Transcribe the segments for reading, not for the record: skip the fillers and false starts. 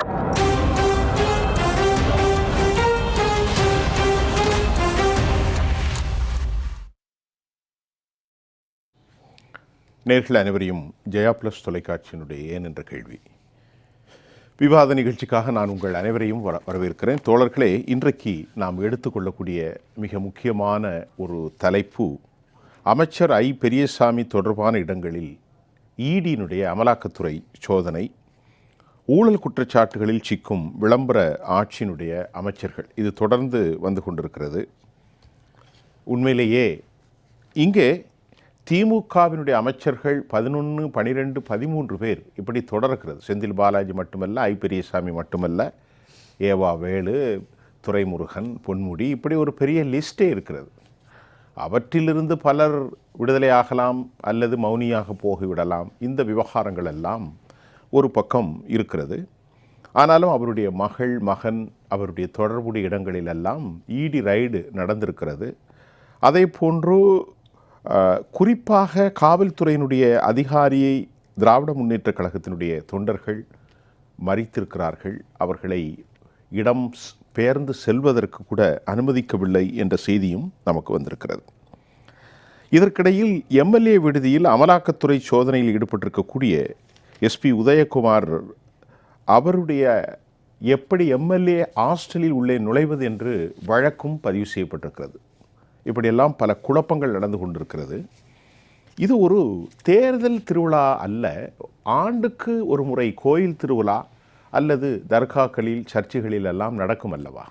நேர்கள் அனைவரையும் ஜெயா பிளஸ் தொலைக்காட்சியினுடைய ஏன் என்ற கேள்வி விவாத நிகழ்ச்சிக்காக நான் உங்கள் அனைவரையும் வரவேற்கிறேன். தோழர்களே, இன்றைக்கு நாம் எடுத்துக்கொள்ளக்கூடிய மிக முக்கியமான ஒரு தலைப்பு அமைச்சர் ஐ பெரியசாமி தொடர்பான இடங்களில் ஈடியினுடைய அமலாக்கத்துறை சோதனை, ஊழல் குற்றச்சாட்டுகளில் சிக்கும் விளம்பர ஆட்சியினுடைய அமைச்சர்கள். இது தொடர்ந்து வந்து கொண்டிருக்கிறது. உண்மையிலேயே இங்கே திமுகவினுடைய அமைச்சர்கள் 11, 12, 13 பேர் இப்படி தொடர்கிறது. செந்தில் பாலாஜி மட்டுமல்ல, ஐ பெரியசாமி மட்டுமல்ல, ஏவா வேலு, துரைமுருகன், பொன்முடி, இப்படி ஒரு பெரிய லிஸ்டே இருக்கிறது. அவற்றிலிருந்து பலர் விடுதலையாகலாம் அல்லது மௌனியாக போகிவிடலாம். இந்த விவகாரங்கள் எல்லாம் ஒரு பக்கம் இருக்கிறது. ஆனாலும் அவருடைய மகள், மகன், அவருடைய தொடர்புடைய இடங்களிலெல்லாம் ஈடி ரைடு நடந்திருக்கிறது. அதே போன்று குறிப்பாக காவல்துறையினுடைய அதிகாரியை திராவிட முன்னேற்றக் கழகத்தினுடைய தொண்டர்கள் மறித்திருக்கிறார்கள். அவர்களை இடம் பெயர்ந்து செல்வதற்கு கூட அனுமதிக்கவில்லை என்ற செய்தியும் நமக்கு வந்திருக்கிறது. இதற்கிடையில் எம்எல்ஏ விடுதியில் அமலாக்கத்துறை சோதனையில் ஈடுபட்டிருக்கக்கூடிய எஸ்பி உதயகுமார் அவருடைய எப்படி எம்எல்ஏ ஹாஸ்டலில் உள்ளே நுழைவது என்று வழக்கும் பதிவு செய்யப்பட்டிருக்கிறது. இப்படியெல்லாம் பல குழப்பங்கள் நடந்து கொண்டிருக்கிறது. இது ஒரு தேர்தல் திருவிழா அல்ல. ஆண்டுக்கு ஒரு முறை கோயில் திருவிழா அல்லது தர்காக்களில், சர்ச்சுகளில் எல்லாம் நடக்கும் அல்லவா?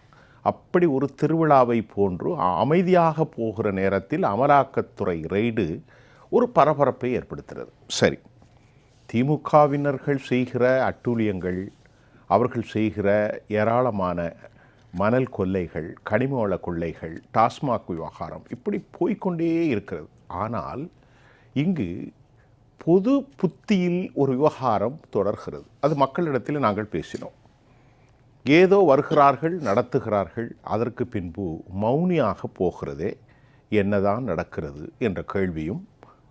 அப்படி ஒரு திருவிழாவை போன்று அமைதியாக போகிற நேரத்தில் அமலாக்கத்துறை ரெய்டு ஒரு பரபரப்பை ஏற்படுத்துகிறது. சரி, திமுகவினர்கள் செய்கிற அட்டூழியங்கள், அவர்கள் செய்கிற ஏராளமான மணல் கொள்ளைகள், கனிமவள கொள்ளைகள், டாஸ்மாக் விவகாரம் இப்படி போய்கொண்டே இருக்கிறது. ஆனால் இங்கு பொது புத்தியில் ஒரு விவகாரம் தொடர்கிறது. அது மக்களிடத்தில் நாங்கள் பேசினோம். ஏதோ வருகிறார்கள், நடத்துகிறார்கள், அதற்கு பின்பு மௌனியாக போகிறதே, என்னதான் நடக்கிறது என்ற கேள்வியும்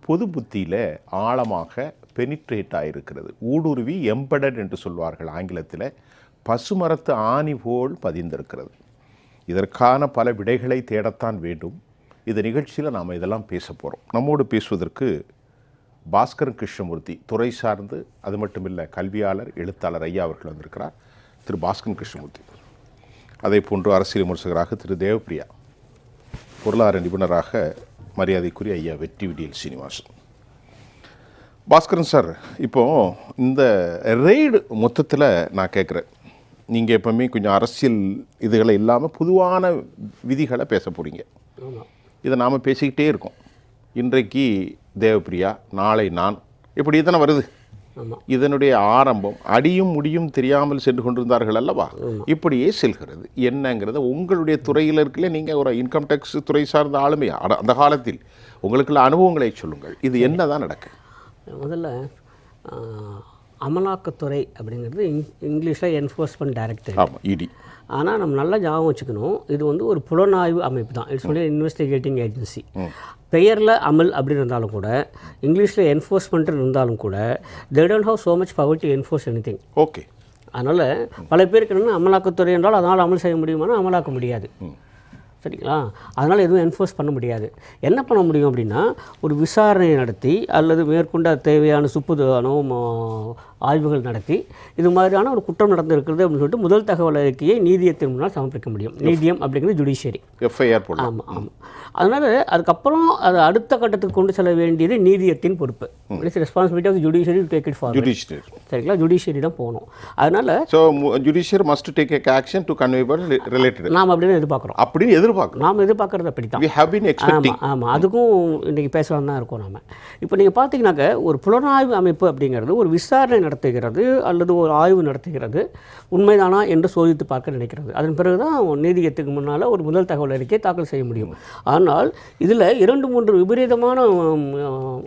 பொது புத்தியில் ஆழமாக பெனிட்ரேட் ஆகிருக்கிறது. ஊடுருவி, எம்படட் என்று சொல்வார்கள் ஆங்கிலத்தில், பசுமரத்து ஆணி போல் பதிந்திருக்கிறது. இதற்கான பல விடைகளை தேடத்தான் வேண்டும். இந்த நிகழ்ச்சியில் நாம் இதெல்லாம் பேச போகிறோம். நம்மோடு பேசுவதற்கு பாஸ்கரன் கிருஷ்ணமூர்த்தி, துறை சார்ந்து, அது மட்டுமில்லை கல்வியாளர், எழுத்தாளர் ஐயா அவர்கள் வந்திருக்கிறார். திரு பாஸ்கரன் கிருஷ்ணமூர்த்தி. அதே போன்று அரசியல் விமர்சகராக திரு தேவப்பிரியா, பொருளாதார நிபுணராக மரியாதைக்குரிய ஐயா வெற்றி விடியல் சீனிவாசன். பாஸ்கரன் சார், இப்போது இந்த ரெய்டு மொத்தத்தில் நான் கேட்குறேன், நீங்கள் எப்பவுமே கொஞ்சம் அரசியல் இதுகளை இல்லாமல் பொதுவான விதிகளை பேச போகிறீங்க. இதை நாம் பேசிக்கிட்டே இருக்கோம். இன்றைக்கு தேவப்பிரியா, நாளை நான், இப்படி தானே வருது. இதனுடைய ஆரம்பம் அடியும் முடியும் தெரியாமல் சென்று கொண்டிருந்தார்கள் அல்லவா? இப்படியே செல்கிறது. என்னங்கிறத உங்களுடைய துறையில் இருக்கல, நீங்கள் ஒரு இன்கம் டேக்ஸ் துறை சார்ந்த ஆளுமையா அந்த காலத்தில் உங்களுக்குள்ள அனுபவங்களை சொல்லுங்கள். இது என்ன தான் நடக்கு? முதல்ல அமலாக்கத்துறை அப்படிங்கிறது இங்கிலீஷில் என்ஃபோர்ஸ்மெண்ட் டைரக்டரேட், இடி. ஆனால் நம்ம நல்லா ஞாபகம் வச்சுக்கணும், இது வந்து ஒரு புலனாய்வு அமைப்பு தான். It's only investigating agency. பெயரில் அமல் அப்படின்னு இருந்தாலும் கூட, இங்கிலீஷில் என்ஃபோர்ஸ்மெண்ட் இருந்தாலும் கூட, they don't have so much power to enforce anything. Okay. அதனால் பல பேருக்கு என்னென்னா, அமலாக்கத்துறை என்றால் அதனால் அமல் செய்ய முடியுமானா அமலாக்க முடியாது. சரிங்களா? அதனால் எதுவும் என்ஃபோர்ஸ் பண்ண முடியாது. என்ன பண்ண முடியும் அப்படின்னா, ஒரு விசாரணை நடத்தி அல்லது மேற்கொண்ட தேவையான ஆய்வுகள் நடத்தி இது மாதிரியான ஒரு குற்றம் நடந்திருக்கிறது அப்படின்னு சொல்லிட்டு முதல் தகவல் அறிக்கையை நீதியத்தின் முன்னால் சமர்ப்பிக்க முடியும். நீதியம் அப்படிங்கிறது ஜுடிஷியரி, எஃப்ஐஆர். ஆமாம் ஆமாம். அதனால் அதுக்கப்புறம் அது அடுத்த கட்டத்துக்கு கொண்டு செல்ல வேண்டியது நீதியத்தின் பொறுப்பு. It's responsibility of judiciary to take it forward. சரிங்களா? ஜுடிஷியரி தான் போகணும். அதனால் judiciary must take action to convey related. நாம் அப்படின்னு எதிர்பார்க்குறோம். அப்படின்னு எதிர்பார்க்குறோம். நாம் எதிர்பார்க்குறது அப்படி தான். ஆமாம் ஆமாம். அதுக்கும் இன்றைக்கி பேசலாம் தான் இருக்கோம் நாம். இப்போ நீங்கள் பார்த்தீங்கன்னாக்க, ஒரு புலனாய்வு அமைப்பு அப்படிங்கிறது ஒரு விசாரணை நடத்துகிறது அல்லது ஒரு ஆய்வு நடத்துகிறது, உண்மைதானா என்று சோதித்து பார்க்க நினைக்கிறது. அதன் பிறகு தான் நீதியத்துக்கு முன்னால் ஒரு முதல் தகவல் அறிக்கையை தாக்கல் செய்ய முடியும். ஆனால் இதில் 2-3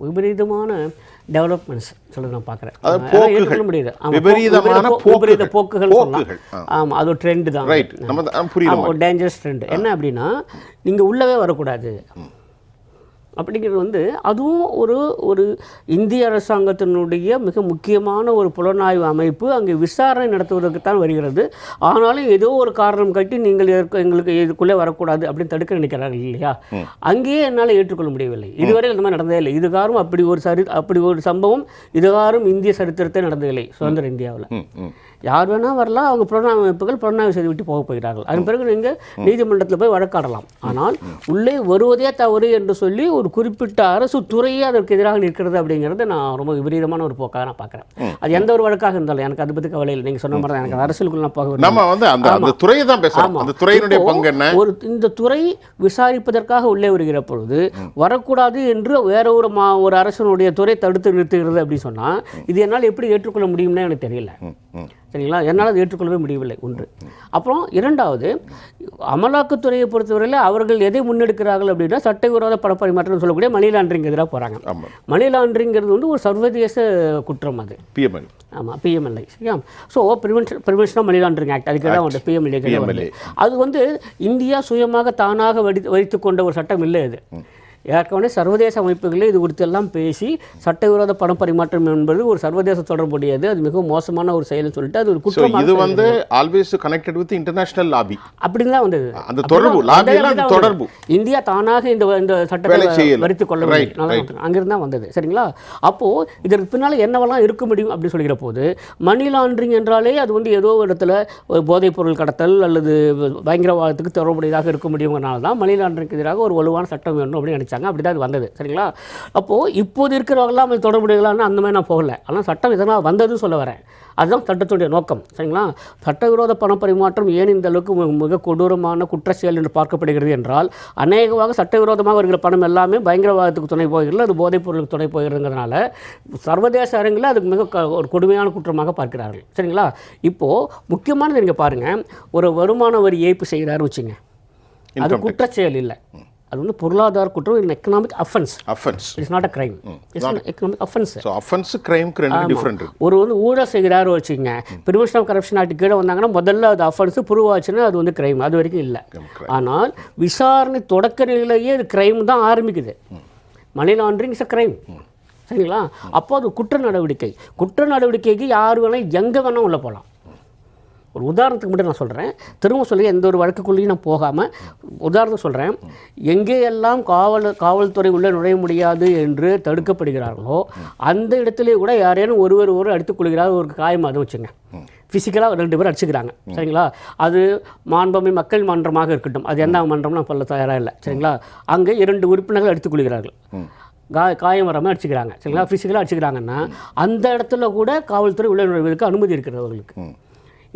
விபரீதமான டெவலப்மெண்ட்ஸ் சொல்லுங்க நான் பார்க்குறேன். ஏற்றுக்கொள்ள முடியாது. விபரீத போக்குகள் சொல்லலாம். ஆமாம், அது ஒரு ட்ரெண்டு தான். ஒரு டேஞ்சரஸ் ட்ரெண்ட். என்ன அப்படின்னா, நீங்கள் உள்ளவே வரக்கூடாது, அப்படிங்கிறது வந்து அதுவும் ஒரு இந்திய அரசாங்கத்தினுடைய மிக முக்கியமான ஒரு புலனாய்வு அமைப்பு அங்கே விசாரணை நடத்துவதற்குத்தான் வருகிறது. ஆனாலும் ஏதோ ஒரு காரணம் கட்டி நீங்கள் எங்களுக்கு இதுக்குள்ளே வரக்கூடாது அப்படின்னு தடுக்க நினைக்கிறார்கள் இல்லையா? அங்கேயே என்னால் ஏற்றுக்கொள்ள முடியவில்லை. இதுவரை இந்த மாதிரி நடந்ததே இல்லை. இதுகாரும் அப்படி ஒரு சம்பவம் இதுகாரும் இந்திய சரித்திரத்தை நடந்ததில்லை சுதந்திர இந்தியாவில். யார் வேணால் வரலாம், அவங்க புலனாய்வு அமைப்புகள் புலனாய்வு செய்து விட்டு போக போகிறார்கள். அதன் பிறகு நீங்கள் நீதிமன்றத்தில் போய் வழக்காடலாம். ஆனால் உள்ளே வருவதே தவறு என்று சொல்லி ஒரு குறிப்பிட்ட அரசு துறையே அதற்கு எதிராக நிற்கிறது அப்படிங்கிறது நான் ரொம்ப விபரீதமான ஒரு போக்காக நான் பார்க்குறேன். அது எந்த ஒரு வழக்காக இருந்தாலும் எனக்கு அதை பற்றி கவலை இல்லை. நீங்கள் சொன்ன மாதிரி தான் எனக்கு அரசியலுக்குள்ள போக நம்ம வந்து அந்த துறையை தான் பேசலாம். அந்த துறையினுடைய பங்கு என்ன? இந்த துறை விசாரிப்பதற்காக உள்ளே வருகிற பொழுது வரக்கூடாது என்று வேற ஒரு அரசனுடைய துறை தடுத்து நிறுத்துகிறது அப்படின்னு சொன்னால் இது என்னால் எப்படி ஏற்றுக்கொள்ள முடியும்னு எனக்கு தெரியல. சரிங்களா? என்னால் அதை ஏற்றுக்கொள்ளவே முடியவில்லை ஒன்று. அப்புறம் இரண்டாவது, அமலாக்கத்துறையை பொறுத்தவரையில் அவர்கள் எதை முன்னெடுக்கிறார்கள் அப்படின்னா சட்டவிரோத பணப்பரிமாற்றம் சொல்லக்கூடிய மணி லாண்டரிங் எதிராக போகிறாங்க. மணி லாண்டரிங்கிறது வந்து ஒரு சர்வதேச குற்றம். அது PMLA. ஆமாம், PMLA. சரியா? So prevention of money laundering act, அதுக்கு தான் வந்து PMLA. அது வந்து இந்தியா சுயமாக தானாக வைத்து கொண்ட ஒரு சட்டம் இல்லை. அது ஏற்கனவே சர்வதேச அமைப்புகளே இது குறித்து எல்லாம் பேசி சட்டவிரோத பண பரிமாற்றம் என்பது ஒரு சர்வதேச தொடர்புடையது, அது மிகவும் மோசமான ஒரு செயல்னு சொல்லிட்டு அது ஒரு குற்றம். இது வந்து always connected with international lobby அப்படின்னு தான் வந்தது. அந்த தொடர்பு இந்தியா தானாக இந்த சட்டத்தை வரித்து கொள்ள வேண்டும், அங்கிருந்து தான் வந்தது. சரிங்களா? அப்போது இதற்கு பின்னால் என்னவெல்லாம் இருக்க முடியும் அப்படின்னு சொல்லிக்கிற போது மணி லாண்டரிங் என்றாலே அது வந்து ஏதோ ஒரு இடத்துல போதைப் பொருள் கடத்தல் அல்லது பயங்கரவாதத்துக்கு தொடர்புடையதாக இருக்க முடியுங்கிறனால தான் மணி லாண்டரிங்க்கு எதிராக ஒரு வலுவான சட்டம் வேணும் அப்படின்னு நினைச்சாங்க. அப்படி தான் அது வந்தது. சரிங்களா? அப்போது இப்போது இருக்கிறவங்களாம் அது தொடர்புடையலான்னு அந்த மாதிரி நான் போகலை. ஆனால் சட்டம் இதனால் வந்ததுன்னு சொல்ல வரேன். அதுதான் சட்டத்துடைய நோக்கம். சரிங்களா? சட்டவிரோத பண பரிமாற்றம் ஏன் இந்த அளவுக்கு மிக கொடூரமான குற்றச்செயல் என்று பார்க்கப்படுகிறது என்றால் அநேகமாக சட்டவிரோதமாக வருகிற பணம் எல்லாமே பயங்கரவாதத்துக்கு துணை போகிறது, அது போதைப் பொருளுக்கு துணை போகிறதுங்கிறதுனால சர்வதேச அரங்கில் அதுக்கு மிக ஒரு கொடுமையான குற்றமாக பார்க்கிறார்கள். சரிங்களா? இப்போது முக்கியமானது நீங்கள் பாருங்கள், ஒரு வருமான வரி ஏய்ப்பு செய்கிறாரு வச்சுங்க, அது குற்றச்செயல் இல்லை, அது வந்து பொருளாதார குற்றம், economic offence. It's not a crime, it's economic offence. So offence கிரைம்க்கு ரெண்டு டிஃபரெண்ட். ஒரு வந்து ஊழல் செய்கிறாரு வச்சுங்க, ப்ரிவென்ஷன் ஆஃப் கரப்ஷன் ஆக்ட் கீழே வந்தாங்கன்னா முதல்ல அது அஃபென்ஸ் ப்ரூவ் ஆச்சுன்னா அது வந்து கிரைம், அது வரைக்கும் இல்லை. ஆனால் விசாரணை தொடக்க நிலையிலேயே அது கிரைம் தான் ஆரம்பிக்குது. Money laundering is a crime. சரிங்களா? அப்போ அது குற்ற நடவடிக்கைக்கு யார் வேணால் எங்கே வேணால் உள்ளே போகலாம். ஒரு உதாரணத்துக்கு மட்டும் நான் சொல்கிறேன், திரும்ப சொல்லி எந்த ஒரு வழக்குக்குள்ளேயும் நான் போகாமல் உதாரணத்துக்கு சொல்கிறேன். எங்கேயெல்லாம் காவல்துறை உள்ளே நுழைய முடியாது என்று தடுக்கப்படுகிறார்களோ அந்த இடத்துல கூட யாரேனும் ஒருவர் அடித்துக்கொள்கிறார், ஒரு காயம் அதை வச்சுங்க, ஃபிசிக்கலாக 2 பேர் அடிச்சுக்கிறாங்க. சரிங்களா? அது மாண்புமிகு மக்கள் மன்றமாக இருக்கட்டும், அது என்ன மன்றம்னு சொல்ல தயாராக இல்லை. சரிங்களா? அங்கே 2 உறுப்பினர்கள் அடித்துக்கொள்கிறார்கள், காயம் வராமல் அடிச்சுக்கிறாங்க. சரிங்களா? ஃபிசிக்கலாக அடிச்சுக்கிறாங்கன்னா அந்த இடத்துல கூட காவல்துறை உள்ளே நுழைவதற்கு அனுமதி இருக்கிறது அவர்களுக்கு.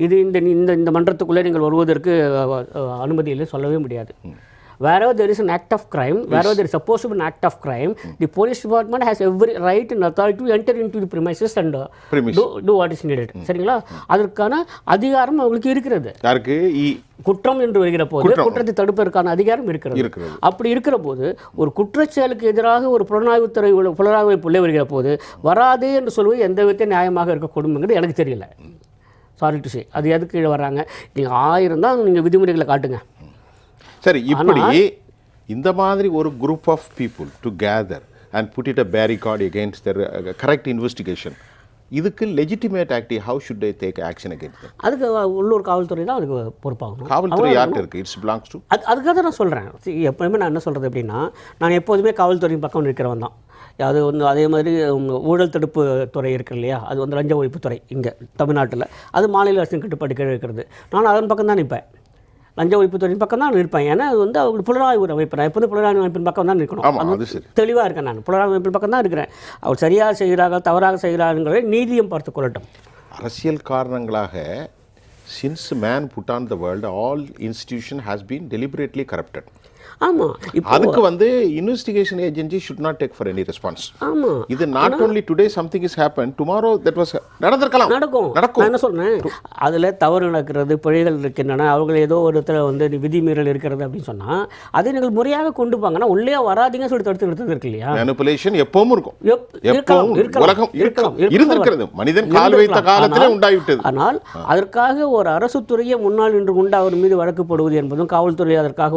இது இந்த மன்றத்துக்குள்ளே நீங்கள் வருவதற்கு அனுமதி இல்லை, சொல்லவே முடியாது. Wherever there is an act of crime, wherever there is supposed to be an act of crime, the police department has every right and authority to enter into the premises and do what is needed. சரிங்களா? அதற்கான அதிகாரம் அவங்களுக்கு இருக்கிறது. குற்றம் என்று வருகிற போது குற்றத்தை தடுப்பதற்கான அதிகாரம் இருக்கிறது. அப்படி இருக்கிற போது ஒரு குற்றச்செயலுக்கு எதிராக ஒரு புலனாய்வு உள்ளே வருகிற போது வராதே என்று சொல்வது எந்த விதத்தை நியாயமாக இருக்கக்கூடும்ங்கிறது எனக்கு தெரியல. சாரி டு சே. அது எதுக்கு கீழே வர்றாங்க? நீங்கள் 1000 தான் நீங்கள் விதிமுறைகளை காட்டுங்க. சரி, இப்படி இந்த மாதிரி ஒரு group of people together and put it a barricade against their correct investigation, இதுக்கு legitimate act how should they take action against them? அதுக்கு உள்ளூர் காவல்துறை தான் அதுக்கு பொறுப்பாகணும். காவல்துறை யார்கிட்ட இருக்குது? இட்ஸ் பிலாங்ஸ் டு அதுக்காக தான் நான் சொல்கிறேன். எப்போயுமே நான் என்ன சொல்கிறது அப்படின்னா, நான் எப்போதுமே காவல்துறையின் பக்கம் இருக்கிறவன் தான். அது வந்து அதே மாதிரி ஊழல் தடுப்பு துறை இருக்கு இல்லையா, அது வந்து லஞ்ச ஒழிப்புத்துறை இங்கே தமிழ்நாட்டில், அது மாநில அரசின் கட்டுப்பாடு கீழே இருக்கிறது. நான் அதன் பக்கம் தான் நிற்பேன், லஞ்ச ஒழிப்புத்துறையின் பக்கம் தான் இருப்பேன். ஏன்னா அது வந்து அவங்க புலனாய்வு அமைப்பு, நான் எப்போது புலனாய்வு அமைப்பின் பக்கம் தான் இருக்கணும். தெளிவாக இருக்கேன், நான் புலனாய்வு அமைப்பின் பக்கம் தான் இருக்கிறேன். அவர் சரியாக செய்கிறார்கள் தவறாக செய்கிறாருங்கிறத நீதியம் பார்த்து கொள்ளட்டும். அரசியல் காரணங்களாக since man put on the world, all institution has been deliberately corrupted. ஆமாம், அதுக்கு வந்து investigation agency should not take for any response. ஆமாம், இது not only today something is happen, tomorrow that was நடக்கும். நான் என்ன சொல்றேன், அதில் தவறு நடக்கிறது, பிழைகள் இருக்கின்றன, அவர்கள் ஏதோ ஒரு இடத்துல வந்து விதிமீறல் இருக்கிறது அப்படின்னு சொன்னால் அதை நீங்கள் முறையாக கொண்டு போங்கன்னா உள்ளே வராதிங்க சொல்லி தடுத்து நிறுத்தது இருக்கு இல்லையா? மேனிபுலேஷன் எப்பவும் இருக்கும், இருந்திருக்கிறது, மனிதன் கால் வைத்த காலத்திலே உண்டாகிவிட்டது. ஆனால் அதற்காக ஒரு அரசு துறையை முன்னால் நின்று கொண்டு அவர் மீது வழக்கு போடுவது என்பதும் காவல்துறை அதற்காக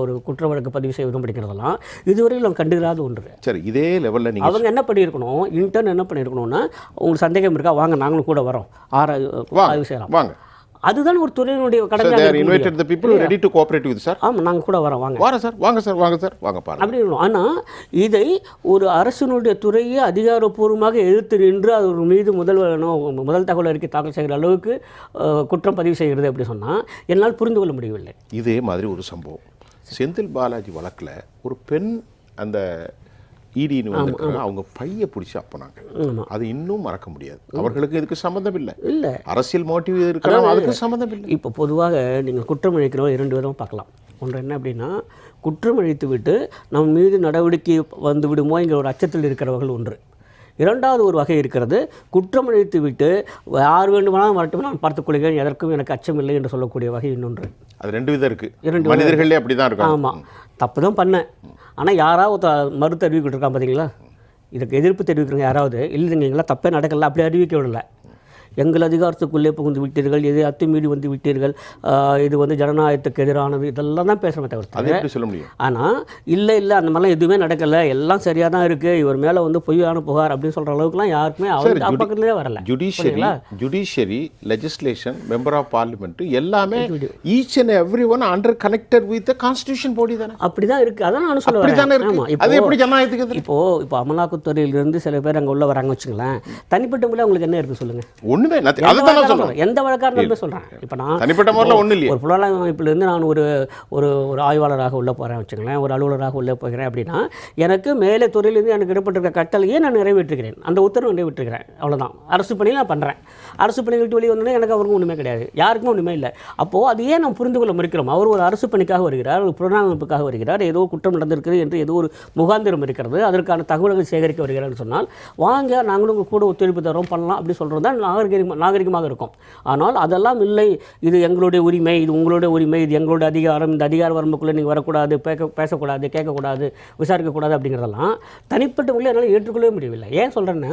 ஒரு குற்ற வழக்கு பதிவு செய்வதும் படிக்கிறதெல்லாம் இதுவரையில் அவங்க கண்டுகிறாத ஒன்று. சரி, இதே லெவலில் நீங்கள் அவங்க என்ன பண்ணியிருக்கணும், இன்டர்ன் என்ன பண்ணியிருக்கணும்னா, உங்களுக்கு சந்தேகம் இருக்கா, வாங்க நாங்களும் கூட வரோம், ஆய்வு செய்யலாம், வாங்க. அதுதான் ஒரு துறையினுடைய கடமை. ஆமாம், நாங்கள் கூட வரோம், வாங்க சார், வாங்க சார், வாங்க சார், வாங்க பாருங்க அப்படி இருக்கணும். ஆனால் இதை ஒரு அரசினுடைய துறையை அதிகாரப்பூர்வமாக எதிர்த்து நின்று அது ஒரு மீது முதல் தகவல் அறிக்கை தாக்கல் செய்கிற அளவுக்கு குற்றம் பதிவு செய்கிறது அப்படி சொன்னால் என்னால் புரிந்து கொள்ள முடியவில்லை. இதே மாதிரி ஒரு சம்பவம் செந்தில் பாலாஜி வழக்கில் ஒரு பெண் அந்த ஈடின்னு வந்து அவங்க பையை பிடிச்சி அப்பனாங்க. அது இன்னும் மறக்க முடியாது. அவர்களுக்கு இதுக்கு சம்மந்தம் இல்லை, அரசியல் மோட்டிவ் இருக்கலாம், அதுக்கு சம்மந்தம் இல்லை. இப்போ பொதுவாக நீங்கள் குற்றம் இழைக்கிறவங்க 2 விதமாக பார்க்கலாம். ஒன்று என்ன அப்படின்னா, குற்றம் இழைத்து விட்டு நம் மீது நடவடிக்கை வந்து விடுமோங்கிற ஒரு அச்சத்தில் இருக்கிறவர்கள் ஒன்று. இரண்டாவது ஒரு வகை இருக்கிறது, குற்றம் இழைத்து விட்டு யார் வேண்டுமானாலும் வரட்டும், நான் பார்த்துக்கொள்கிறேன், எதற்கும் எனக்கு அச்சமில்லை என்று சொல்லக்கூடிய வகை இன்னொன்று. அது 2 விதம் இருக்குது. மனிதர்களே அப்படி தான் இருக்கும். ஆமாம், தப்பு தான் பண்ணேன், ஆனால் யாராவது மறுத்து அறிவிக்கிட்டு இருக்கான் பார்த்தீங்களா, இதுக்கு எதிர்ப்பு தெரிவிக்கிறவங்க யாராவது இல்லைங்களா, தப்பே நடக்கல, அப்படி அறிவிக்க விடலை, எங்கள் அதிகாரத்துக்குள்ளே புகுந்து விட்டீர்கள், எது அத்துமீறி வந்து விட்டீர்கள், இது வந்து ஜனநாயகத்துக்கு எதிரானது, இதெல்லாம் தான் பேசுகிறோமே தவிர்த்து சொல்ல முடியும். ஆனால் இல்லை அந்த மாதிரிலாம் எதுவுமே நடக்கலை, எல்லாம் சரியாக தான் இருக்குது, இவர் மேலே வந்து பொய்யான புகார் அப்படின்னு சொல்கிற அளவுக்குலாம் யாருக்குமே அவர் பக்கத்துலேயே வரல. Judiciary, legislation, member of parliament எல்லாமே each and every one under connected with constitution body தானே. அப்படி தான் இருக்குது. அதான் நான் சொல்லுவேன். இப்போ அமலாக்கத்துறையிலிருந்து சில பேர் அங்கே உள்ள வராங்க வச்சுங்களேன், தனிப்பட்ட முறையில் உங்களுக்கு என்ன இருக்குது சொல்லுங்கள்? எந்த வழக்காக இருந்தாலும் சொல்கிறேன். இப்போ நான் ஒரு புலனாய்வு அமைப்பிலிருந்து நான் ஒரு ஆய்வாளராக உள்ளே போகிறேன் வச்சுங்களேன், ஒரு அலுவலராக உள்ளே போகிறேன் அப்படின்னா, எனக்கு மேலே துறையிலேருந்து எனக்கு இடப்பட்டிருக்க கட்டளையே நான் நிறைவேற்றுகிறேன், அந்த உத்தரவு நிறைவேற்றுகிறேன், அவ்வளோதான். அரசு பணியில் நான் பண்ணுறேன். அரசு பணி விட்டு வெளியே வந்தோடனே எனக்கு அவருக்கும் ஒன்றுமே கிடையாது, யாருக்கும் ஒன்றுமே இல்லை. அப்போது அது ஏன் நம்ம புரிந்து கொள்ள மறுக்கிறோம்? அவர் ஒரு அரசு பணிக்காக வருகிறார், ஒரு புலனாய்வு அமைப்புக்காக வருகிறார், ஏதோ குற்றம் நடந்திருக்கிறது என்று ஏதோ ஒரு முகாந்திரம் இருக்கிறது, அதற்கான தகவல்கள் சேகரிக்க வருகிறார்னு சொன்னால், வாங்க நாங்களும் உங்கள் கூட ஒத்துழைப்பு தரோம், பண்ணலாம் அப்படி சொல்கிறது தான் நாகரிகமாக இருக்கும். ஆனால் அதெல்லாம் இல்லை, இது எங்களுடைய உரிமை, இது உங்களுடைய உரிமை, இது எங்களுடைய அதிகாரம், இந்த அதிகார வரம்புக்குள்ளே நீங்கள் வரக்கூடாது, பேசக்கூடாது, கேட்கக்கூடாது, விசாரிக்கக்கூடாது அப்படிங்கிறதெல்லாம் தனிப்பட்ட முறையில் என்னால் ஏற்றுக்கொள்ளவே முடியவில்லை. ஏன் சொல்கிறேன்னா,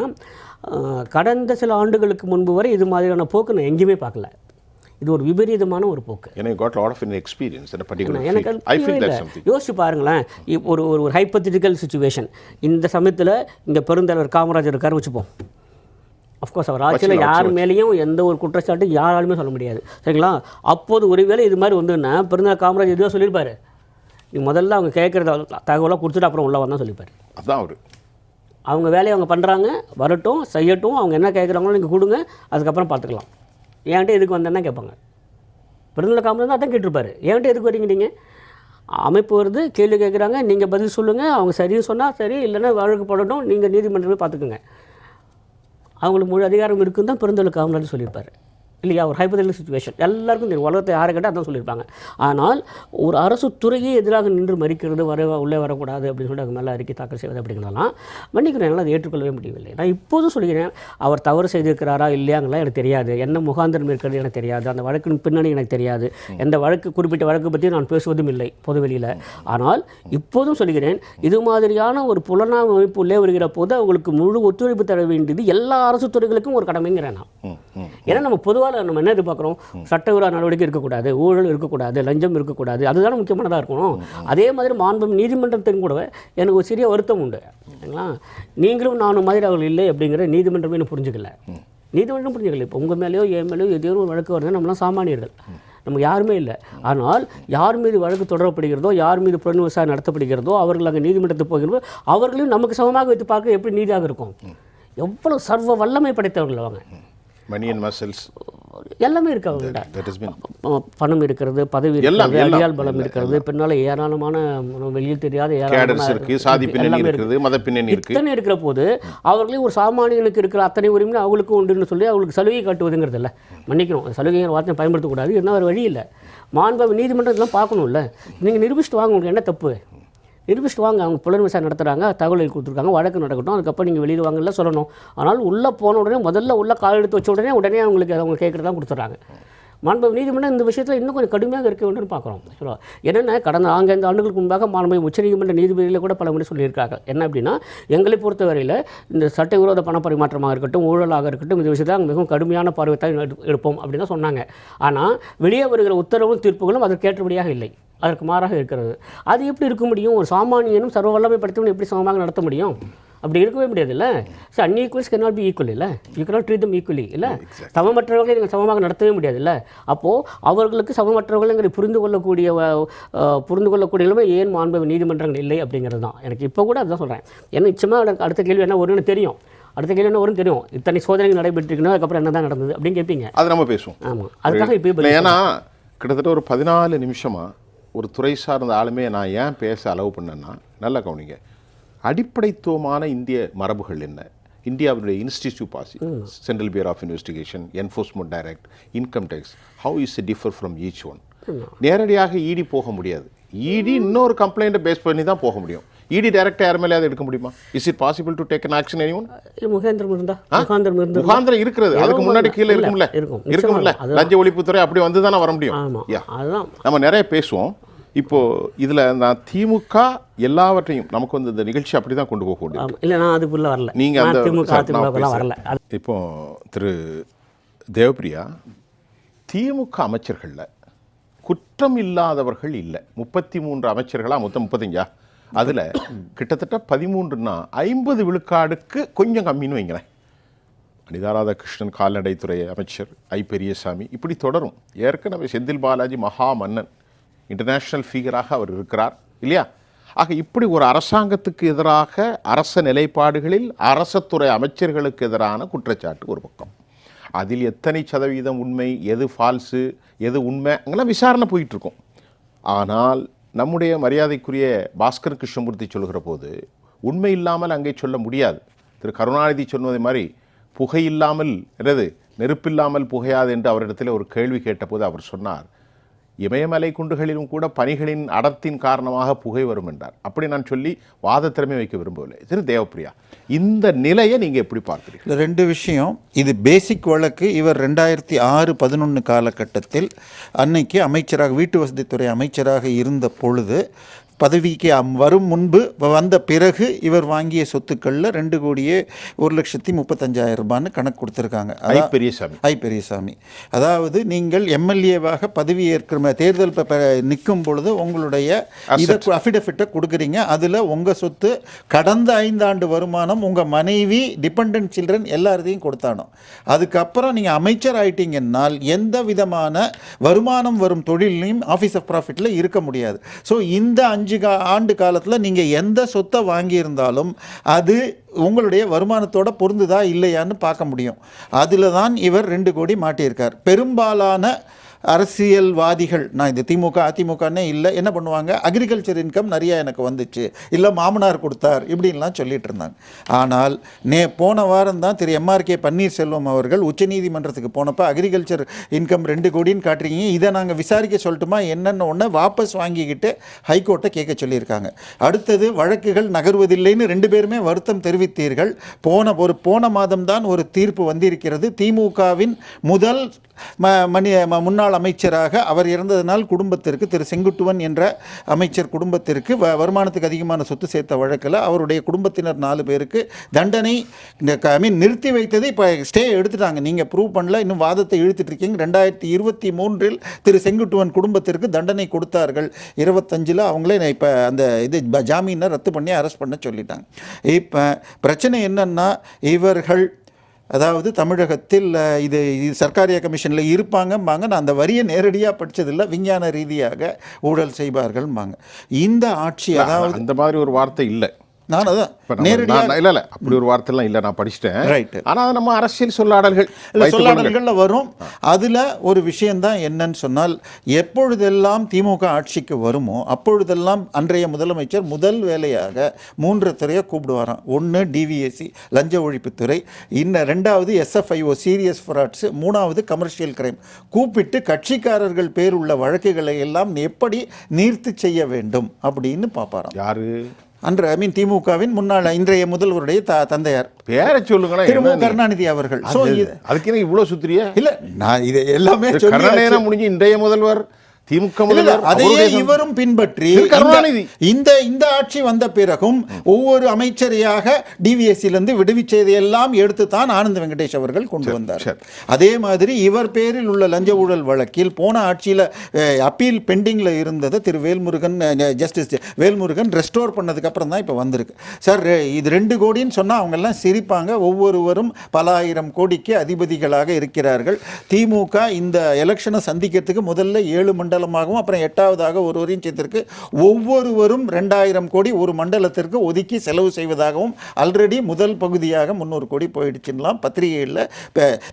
கடந்த சில ஆண்டுகளுக்கு முன்பு வரை இது மாதிரியான போக்கு நான் எங்கேயுமே பார்க்கல. இது ஒரு விபரீதமான ஒரு போக்கு. யோசிச்சு பாருங்களேன், ஒரு ஹைப்போதெட்டிக்கல் சிச்சுவேஷன். இந்த சமயத்தில் இங்கே பெருந்தலைவர் காமராஜர் இருக்காரு வச்சுப்போம். அஃப்கோர்ஸ் அவர் ஆட்சியில் யார் மேலேயும் எந்த ஒரு குற்றச்சாட்டும் யாராலுமே சொல்ல முடியாது, சரிங்களா? அப்போது ஒருவேளை இது மாதிரி வந்துன்னா பெருந்தலைவர் காமராஜர் இதுவாக சொல்லியிருப்பார், நீ முதல்ல அவங்க கேட்குற தகவலாக கொடுத்துட்டு அப்புறம் உள்ள வந்தால் சொல்லிப்பார். அதுதான் அவர் அவங்க வேலையை அவங்க பண்ணுறாங்க, வரட்டும், செய்யட்டும், அவங்க என்ன கேட்குறாங்களோ நீங்கள் கொடுங்க, அதுக்கப்புறம் பார்த்துக்கலாம். ஏன்ட்டு எதுக்கு வந்தேன்னா கேட்பாங்க. பெருந்தலைவர் காமராஜர் தான் கேட்டிருப்பார், ஏன்ட்டு எதுக்கு வரீங்க, நீங்கள் அமைப்பு வருது, கேள்வி கேட்குறாங்க, நீங்கள் பதில் சொல்லுங்கள், அவங்க சரின்னு சொன்னால் சரி, இல்லைன்னா வழக்கு போடட்டும், நீங்கள் நீதிமன்றமே பார்த்துக்குங்க. அவங்களுக்கு முழு அதிகாரம் இருக்குன்னு தான் பெருந்தலைவர் காமராஜர் சொல்லியிருப்பார் இல்லையா? ஒரு ஹைப்போதெட்டிக்கல் சிச்சுவேஷன் எல்லாருக்கும் தெரியும், உலகத்தை யாரை கேட்டால் அதான் சொல்லியிருப்பாங்க. ஆனால் ஒரு அரசு துறையே எதிராக நின்று மறிக்கிறது, உள்ளே வரக்கூடாது அப்படின்னு சொல்லிட்டு அவங்க மேலே அறிக்கை தாக்கல் செய்வது அப்படிங்கிறதெல்லாம் மன்னிக்கிறேன், என்னால் அதை ஏற்றுக்கொள்ளவே முடியவில்லை. நான் இப்போதும் சொல்கிறேன், அவர் தவறு செய்திருக்கிறாரா இல்லையாங்கலாம் எனக்கு தெரியாது, என்ன முகாந்திரம் இருக்கிறது எனக்கு தெரியாது, அந்த வழக்கின் பின்னணி எனக்கு தெரியாது, எந்த குறிப்பிட்ட வழக்கு பற்றி நான் பேசுவதும் இல்லை பொதுவெளியில். ஆனால் இப்போதும் சொல்கிறேன், இது மாதிரியான ஒரு புலனாய்வு அமைப்பு உள்ளே வருகிற போது அவங்களுக்கு முழு ஒத்துழைப்பு தர வேண்டியது எல்லா அரசு துறைகளுக்கும் ஒரு கடமைங்கிறேன் நான். ஏன்னா நம்ம பொதுவாக நம்ம என்ன எதிர்பார்க்குறோம், சட்டவிரோத நடவடிக்கை இருக்கக்கூடாது, ஊழல் இருக்கக்கூடாது, லஞ்சம் இருக்கக்கூடாது, அதுதான் முக்கியமானதாக இருக்கணும். அதே மாதிரி மாண்புமிகு நீதிமன்றத்தின் கூட எனக்கு ஒரு சிறிய வருத்தம் உண்டு, சரிங்களா? நீங்களும் நானும் மாதிரி அவர்கள் இல்லை அப்படிங்கிற நீதிமன்றமே புரிஞ்சுக்கல, நீதிமன்றம் புரிஞ்சுக்கல. இப்போ உங்கள் மேலேயோ என் மேலேயோ ஏதோ ஒரு வழக்கு வருது, நம்மளாம் சாமானியர்கள், நமக்கு யாருமே இல்லை. ஆனால் யார் மீது வழக்கு தொடரப்படுகிறதோ, யார் மீது புலன் விசாரணை நடத்தப்படுகிறதோ, அவர்கள் அங்கே நீதிமன்றத்துக்கு போகிறதோ அவர்களையும் நமக்கு சமமாக வைத்து பார்க்க எப்படி நீதியாக இருக்கும்? எவ்வளோ சர்வ வல்லமை படைத்தவர்கள் அவங்க, மணி அண்ட் மசில்ஸ் எல்லாமே இருக்கு அவங்கள்ட்ட. பணம் இருக்கிறது, பதவி இருக்கிறது, அடியால் பலம் இருக்கிறது, பின்னால் ஏராளமான வெளியில் தெரியாத இத்தனை இருக்கிற போது அவர்களே ஒரு சாமானியனுக்கு இருக்கிற அத்தனை உரிமை அவங்களுக்கு உண்டுன்னு சொல்லி அவங்களுக்கு சலுகை காட்டுவதுங்கிறது இல்லை. மன்னிக்கணும், சலுகைங்கிற வார்த்தையை பயன்படுத்தக்கூடாது, என்ன ஒரு வழி இல்லை. மாண்பு நீதிமன்றத்தெல்லாம் பார்க்கணும்ல, நீங்கள் நிரூபிச்சுட்டு வாங்க, உங்களுக்கு என்ன தப்பு, நிரூபிச்சுட்டு வாங்க. அவங்க புலன் விசாரணை நடத்துகிறாங்க, தகவல் கொடுத்துருக்காங்க, வழக்கு நடக்கட்டும், அதுக்கப்புறம் நீங்கள் வெளியில் வாங்கல சொல்லணும். ஆனால் உள்ளே போன உடனே முதல்ல உள்ள கால் எடுத்து வச்ச உடனே அவங்களுக்கு அவங்க கேட்குறதான் கொடுத்துட்றாங்க. மாண்பு நீதிமன்றம் இந்த விஷயத்தில் இன்னும் கொஞ்சம் கடுமையாக இருக்க வேண்டும்னு பார்க்குறோம். சொல்லுவோம் என்னென்ன கடந்த 4-5 ஆண்டுகளுக்கு முன்பாக மாண்பு உச்சநீதிமன்ற நீதிபதியில் கூட பல முறை சொல்லியிருக்காங்க. என்ன அப்படின்னா, எங்களை பொறுத்தவரையில் இந்த சட்டவிரோத பண பரிமாற்றமாக இருக்கட்டும், ஊழலாக இருக்கட்டும், இந்த விஷயத்தை மிகவும் கடுமையான பார்வை தான் எடுப்போம் அப்படின்னு தான் சொன்னாங்க. ஆனால் வெளியே வருகிற உத்தரவும் தீர்ப்புகளும் அதற்கு ஏற்றபடியாக இல்லை, அதற்கு மாறாக இருக்கிறது. அது எப்படி இருக்க முடியும்? ஒரு சாமானியனும் சர்வ வல்லமை படுத்தவனும் எப்படி சமமாக நடத்த முடியும்? அப்படி இருக்கவே முடியாது இல்லை. So unequals can not be equal இல்லை. You can not treat them equally இல்லை. சமமற்றவர்களை நீங்கள் சமமாக நடத்தவே முடியாது இல்லை. அப்போது அவர்களுக்கு சமமற்றவர்களை புரிந்து கொள்ளக்கூடிய நிலைமை ஏன் மாண்பு நீதிமன்றங்கள் இல்லை அப்படிங்கிறது தான் எனக்கு இப்போ கூட அதுதான் சொல்கிறேன். ஏன்னா நிச்சயமாக அடுத்த கேள்வி என்ன வரும்னு தெரியும். அடுத்த கேள்வி என்ன வரும்னு தெரியும். இத்தனை சோதனைகள் நடைபெற்றிருக்கணும், அதுக்கப்புறம் என்ன தான் நடந்தது அப்படின்னு கேட்பீங்க. அது நம்ம பேசுவோம். ஆமாம், அதுக்காக இப்போ ஏன்னா கிட்டத்தட்ட ஒரு 14 நிமிஷமாக ஒரு துறை சார்ந்த ஆளுமே நான் ஏன் பேச அலோவ் பண்ணேன்னா, நல்லா கவனிங்க, அடிப்படைத்துவமான இந்திய மரபுகள் என்ன, இந்தியாவுடைய இன்ஸ்டிடியூட் பாசி, central bureau of investigation, enforcement direct, income tax, how is it differ from each one. நேரடியாக இடி போக முடியாது. இடி இன்னொரு கம்ப்ளைண்ட்டை பேஸ் பண்ணி தான் போக முடியும். இடி டைரக்டாக யார் மேலே எடுக்க முடியுமா? Is it possible to take an action anyone? முகாந்திரம் இருக்கிறது. அதுக்கு முன்னாடி கீழே இருக்கும்ல. லஞ்ச ஒழிப்புத்துறை அப்படி வந்து தானே வர முடியும். நம்ம நிறைய பேசுவோம். இப்போ இதில் நான் திமுக எல்லாவற்றையும் நமக்கு வந்து இந்த நிகழ்ச்சி அப்படி தான் கொண்டு போக முடியும். இல்லை, நான் அதுக்குள்ள வரல. நீங்கள் அந்த வரல. இப்போ திரு தேவப்பிரியா, திமுக அமைச்சர்களில் குற்றம் இல்லாதவர்கள் இல்லை. 33 அமைச்சர்களா, மொத்தம் 35. அதில் கிட்டத்தட்ட 13ன்னா 50 விழுக்காடுக்கு கொஞ்சம் கம்மின்னு வைங்களேன். அனிதா ராதாகிருஷ்ணன் கால்நடைத்துறை அமைச்சர், ஐ பெரியசாமி, இப்படி தொடரும். ஏற்கனவே செந்தில் பாலாஜி மகா மன்னன், இன்டர்நேஷ்னல் ஃபிகராக அவர் இருக்கிறார் இல்லையா? ஆக இப்படி ஒரு அரசாங்கத்துக்கு எதிராக அரச நிலைப்பாடுகளில் அரசத்துறை அமைச்சர்களுக்கு எதிரான குற்றச்சாட்டு ஒரு பக்கம். அதில் எத்தனை சதவீதம் உண்மை, எது ஃபால்ஸு, எது உண்மை, அங்கெல்லாம் விசாரணை போயிட்டுருக்கோம். ஆனால் நம்முடைய மரியாதைக்குரிய பாஸ்கர் கிருஷ்ணமூர்த்தி சொல்கிற போது உண்மை இல்லாமல் அங்கே சொல்ல முடியாது. திரு கருணாநிதி சொன்னதை மாதிரி புகை இல்லாமல் என்னது நெருப்பில்லாமல் புகையாது என்று அவரிடத்தில் ஒரு கேள்வி கேட்டபோது அவர் சொன்னார், இமயமலை குண்டுகளிலும் கூட பனிகளின் அடர்த்தின் காரணமாக புகை வரும் என்றார். அப்படி நான் சொல்லி வாத திறமை வைக்க விரும்பவில்லை. திரு தேவப்பிரியா, இந்த நிலையை நீங்கள் எப்படி பார்க்குறீங்க? 2 விஷயம். இது பேசிக் வழக்கு. இவர் 2006-11 காலகட்டத்தில் அன்னைக்கு அமைச்சராக, வீட்டு வசதித்துறை அமைச்சராக இருந்த பொழுது, பதவிக்கு வரும் முன்பு வந்த பிறகு இவர் வாங்கிய சொத்துக்களில் 2,01,35,000 ரூபான்னு கணக்கு கொடுத்துருக்காங்க. ஐ பெரியசாமி. அதாவது நீங்கள் எம்எல்ஏவாக பதவி ஏற்கிற தேர்தல் நிற்கும் பொழுது உங்களுடைய அஃபிடவிட்டை கொடுக்குறீங்க. அதில் உங்கள் சொத்து கடந்த 5 ஆண்டு வருமானம், உங்கள் மனைவி, டிபெண்டன்ட் சில்ட்ரன் எல்லாத்தையும் கொடுத்தானோ. அதுக்கப்புறம் நீங்கள் அமைச்சர் ஆயிட்டீங்கன்னால் எந்த விதமான வருமானம் வரும் தொழிலையும் ஆஃபீஸ் ஆஃப் ப்ராஃபிட்டில் இருக்க முடியாது. ஸோ இந்த 5 ஆண்டு காலத்தில் நீங்கள் எந்த சொத்தை வாங்கியிருந்தாலும் அது உங்களுடைய வருமானத்தோட பொருந்துதா இல்லையான்னு பார்க்க முடியும். அதில் தான் இவர் 2 கோடி மாட்டியிருக்கார். பெரும்பாலான அரசியல்வாதிகள், நான் இந்த திமுக அதிமுகன்னே இல்லை, என்ன பண்ணுவாங்க, அக்ரிகல்ச்சர் இன்கம் நிறையா எனக்கு வந்துச்சு, இல்லை மாமனார் கொடுத்தார், இப்படின்லாம் சொல்லிட்டு இருந்தாங்க. ஆனால் போன வாரம் தான் திரு MRK பன்னீர்செல்வம் அவர்கள் உச்சநீதிமன்றத்துக்கு போனப்போ அக்ரிகல்ச்சர் இன்கம் 2 கோடின்னு காட்டுறீங்க, இதை நாங்கள் விசாரிக்க சொல்லட்டுமா என்னென்ன ஒன்று வாபஸ் வாங்கிக்கிட்டு ஹைகோர்ட்டை கேட்க சொல்லியிருக்காங்க. அடுத்தது வழக்குகள் நகர்வதில்லைன்னு 2 பேருமே வருத்தம் தெரிவித்தீர்கள். போன மாதம்தான் ஒரு தீர்ப்பு வந்திருக்கிறது. திமுகவின் முதல் முன்னாள் அமைச்சராக அவர் இறந்ததனால் குடும்பத்திற்கு, திரு செங்குட்டுவன் என்ற அமைச்சர் குடும்பத்திற்கு வருமானத்துக்கு அதிகமான சொத்து சேர்த்த வழக்கில் அவருடைய குடும்பத்தினர் 4 பேருக்கு தண்டனை நிறுத்தி வைத்தது. இப்போ ஸ்டே எடுத்துட்டாங்க. நீங்கள் ப்ரூவ் பண்ணல, இன்னும் வாதத்தை இழுத்துட்டு இருக்கீங்க. 2023 திரு செங்குட்டுவன் குடும்பத்திற்கு தண்டனை கொடுத்தார்கள். 25 அவங்களே இப்போ அந்த ஜாமீனை ரத்து பண்ணி அரெஸ்ட் பண்ண சொல்லிட்டாங்க. இப்போ பிரச்சனை என்னன்னா, இவர்கள் அதாவது தமிழகத்தில் இது சர்க்காரிய கமிஷனில் இருப்பாங்கம்பாங்க. நான் அந்த வரியை நேரடியாக படித்ததில்லை. விஞ்ஞான ரீதியாக ஊழல் செய்வார்கள்பாங்க. இந்த ஆட்சி, அதாவது அந்த மாதிரி ஒரு வார்த்தை இல்லை. நான் அதான் நேரடியாக இல்லை அப்படி ஒரு வார்த்தைலாம் இல்லை, நான் படிச்சிட்டேன். ரைட். ஆனால் நம்ம அரசியல் சொல்லாடல்களில் வரும். அதில் ஒரு விஷயந்தான் என்னன்னு சொன்னால், எப்பொழுதெல்லாம் திமுக ஆட்சிக்கு வருமோ அப்பொழுதெல்லாம் அன்றைய முதலமைச்சர் முதல் வேலையாக 3 துறையை கூப்பிடுவாராம். 1 DVSC லஞ்ச ஒழிப்புத்துறை, 2வது SFIO சீரியஸ் ஃப்ராட்ஸ், 3வது கமர்ஷியல் கிரைம். கூப்பிட்டு கட்சிக்காரர்கள் பேர் உள்ள வழக்குகளை எல்லாம் எப்படி நீர்த்து செய்ய வேண்டும் அப்படின்னு பார்ப்பாராம். யாரு? திமுகவின் முன்னாள் இன்றைய முதல்வருடைய தந்தையார் பேரை சொல்லுங்களேன். திரு மு. கருணாநிதி அவர்கள். அதுக்கு இவ்வளவு சுத்திரியா? இல்ல, நான் இது எல்லாமே முடிஞ்சு இன்றைய முதல்வர் திமுக முதல்வர் அதையே இவரும் பின்பற்றி இந்த ஆட்சி வந்த பிறகும் ஒவ்வொரு அமைச்சரையாக டிவிஎஸ்சிலிருந்து விடுவிச்சதையெல்லாம் எடுத்து தான் ஆனந்த் வெங்கடேஷ் அவர்கள் கொண்டு வந்தார். அதே மாதிரி இவர் பேரில் உள்ள லஞ்ச ஊழல் வழக்கில் போன ஆட்சியில் அப்பீல் பெண்டிங்கில் இருந்ததை திரு வேல்முருகன், ஜஸ்டிஸ் வேல்முருகன் ரெஸ்டோர் பண்ணதுக்கு அப்புறம் தான் இப்போ வந்திருக்கு. சார், இது 2 கோடின்னு சொன்னால் அவங்கெல்லாம் சிரிப்பாங்க. ஒவ்வொருவரும் பல ஆயிரம் கோடிக்கு அதிபதிகளாக இருக்கிறார்கள். திமுக இந்த எலெக்ஷனை சந்திக்கிறதுக்கு முதல்ல 7 மண்டலமாகவும் அப்புறம் 8வதாக ஒருவரையும் சேர்த்திருக்கு. ஒவ்வொருவரும் 2000 கோடி ஒரு மண்டலத்திற்கு ஒதுக்கி செலவு செய்வதாகவும் ஆல்ரெடி முதல் பகுதியாக 300 கோடி போயிடுச்சுலாம் பத்திரிகைகளில்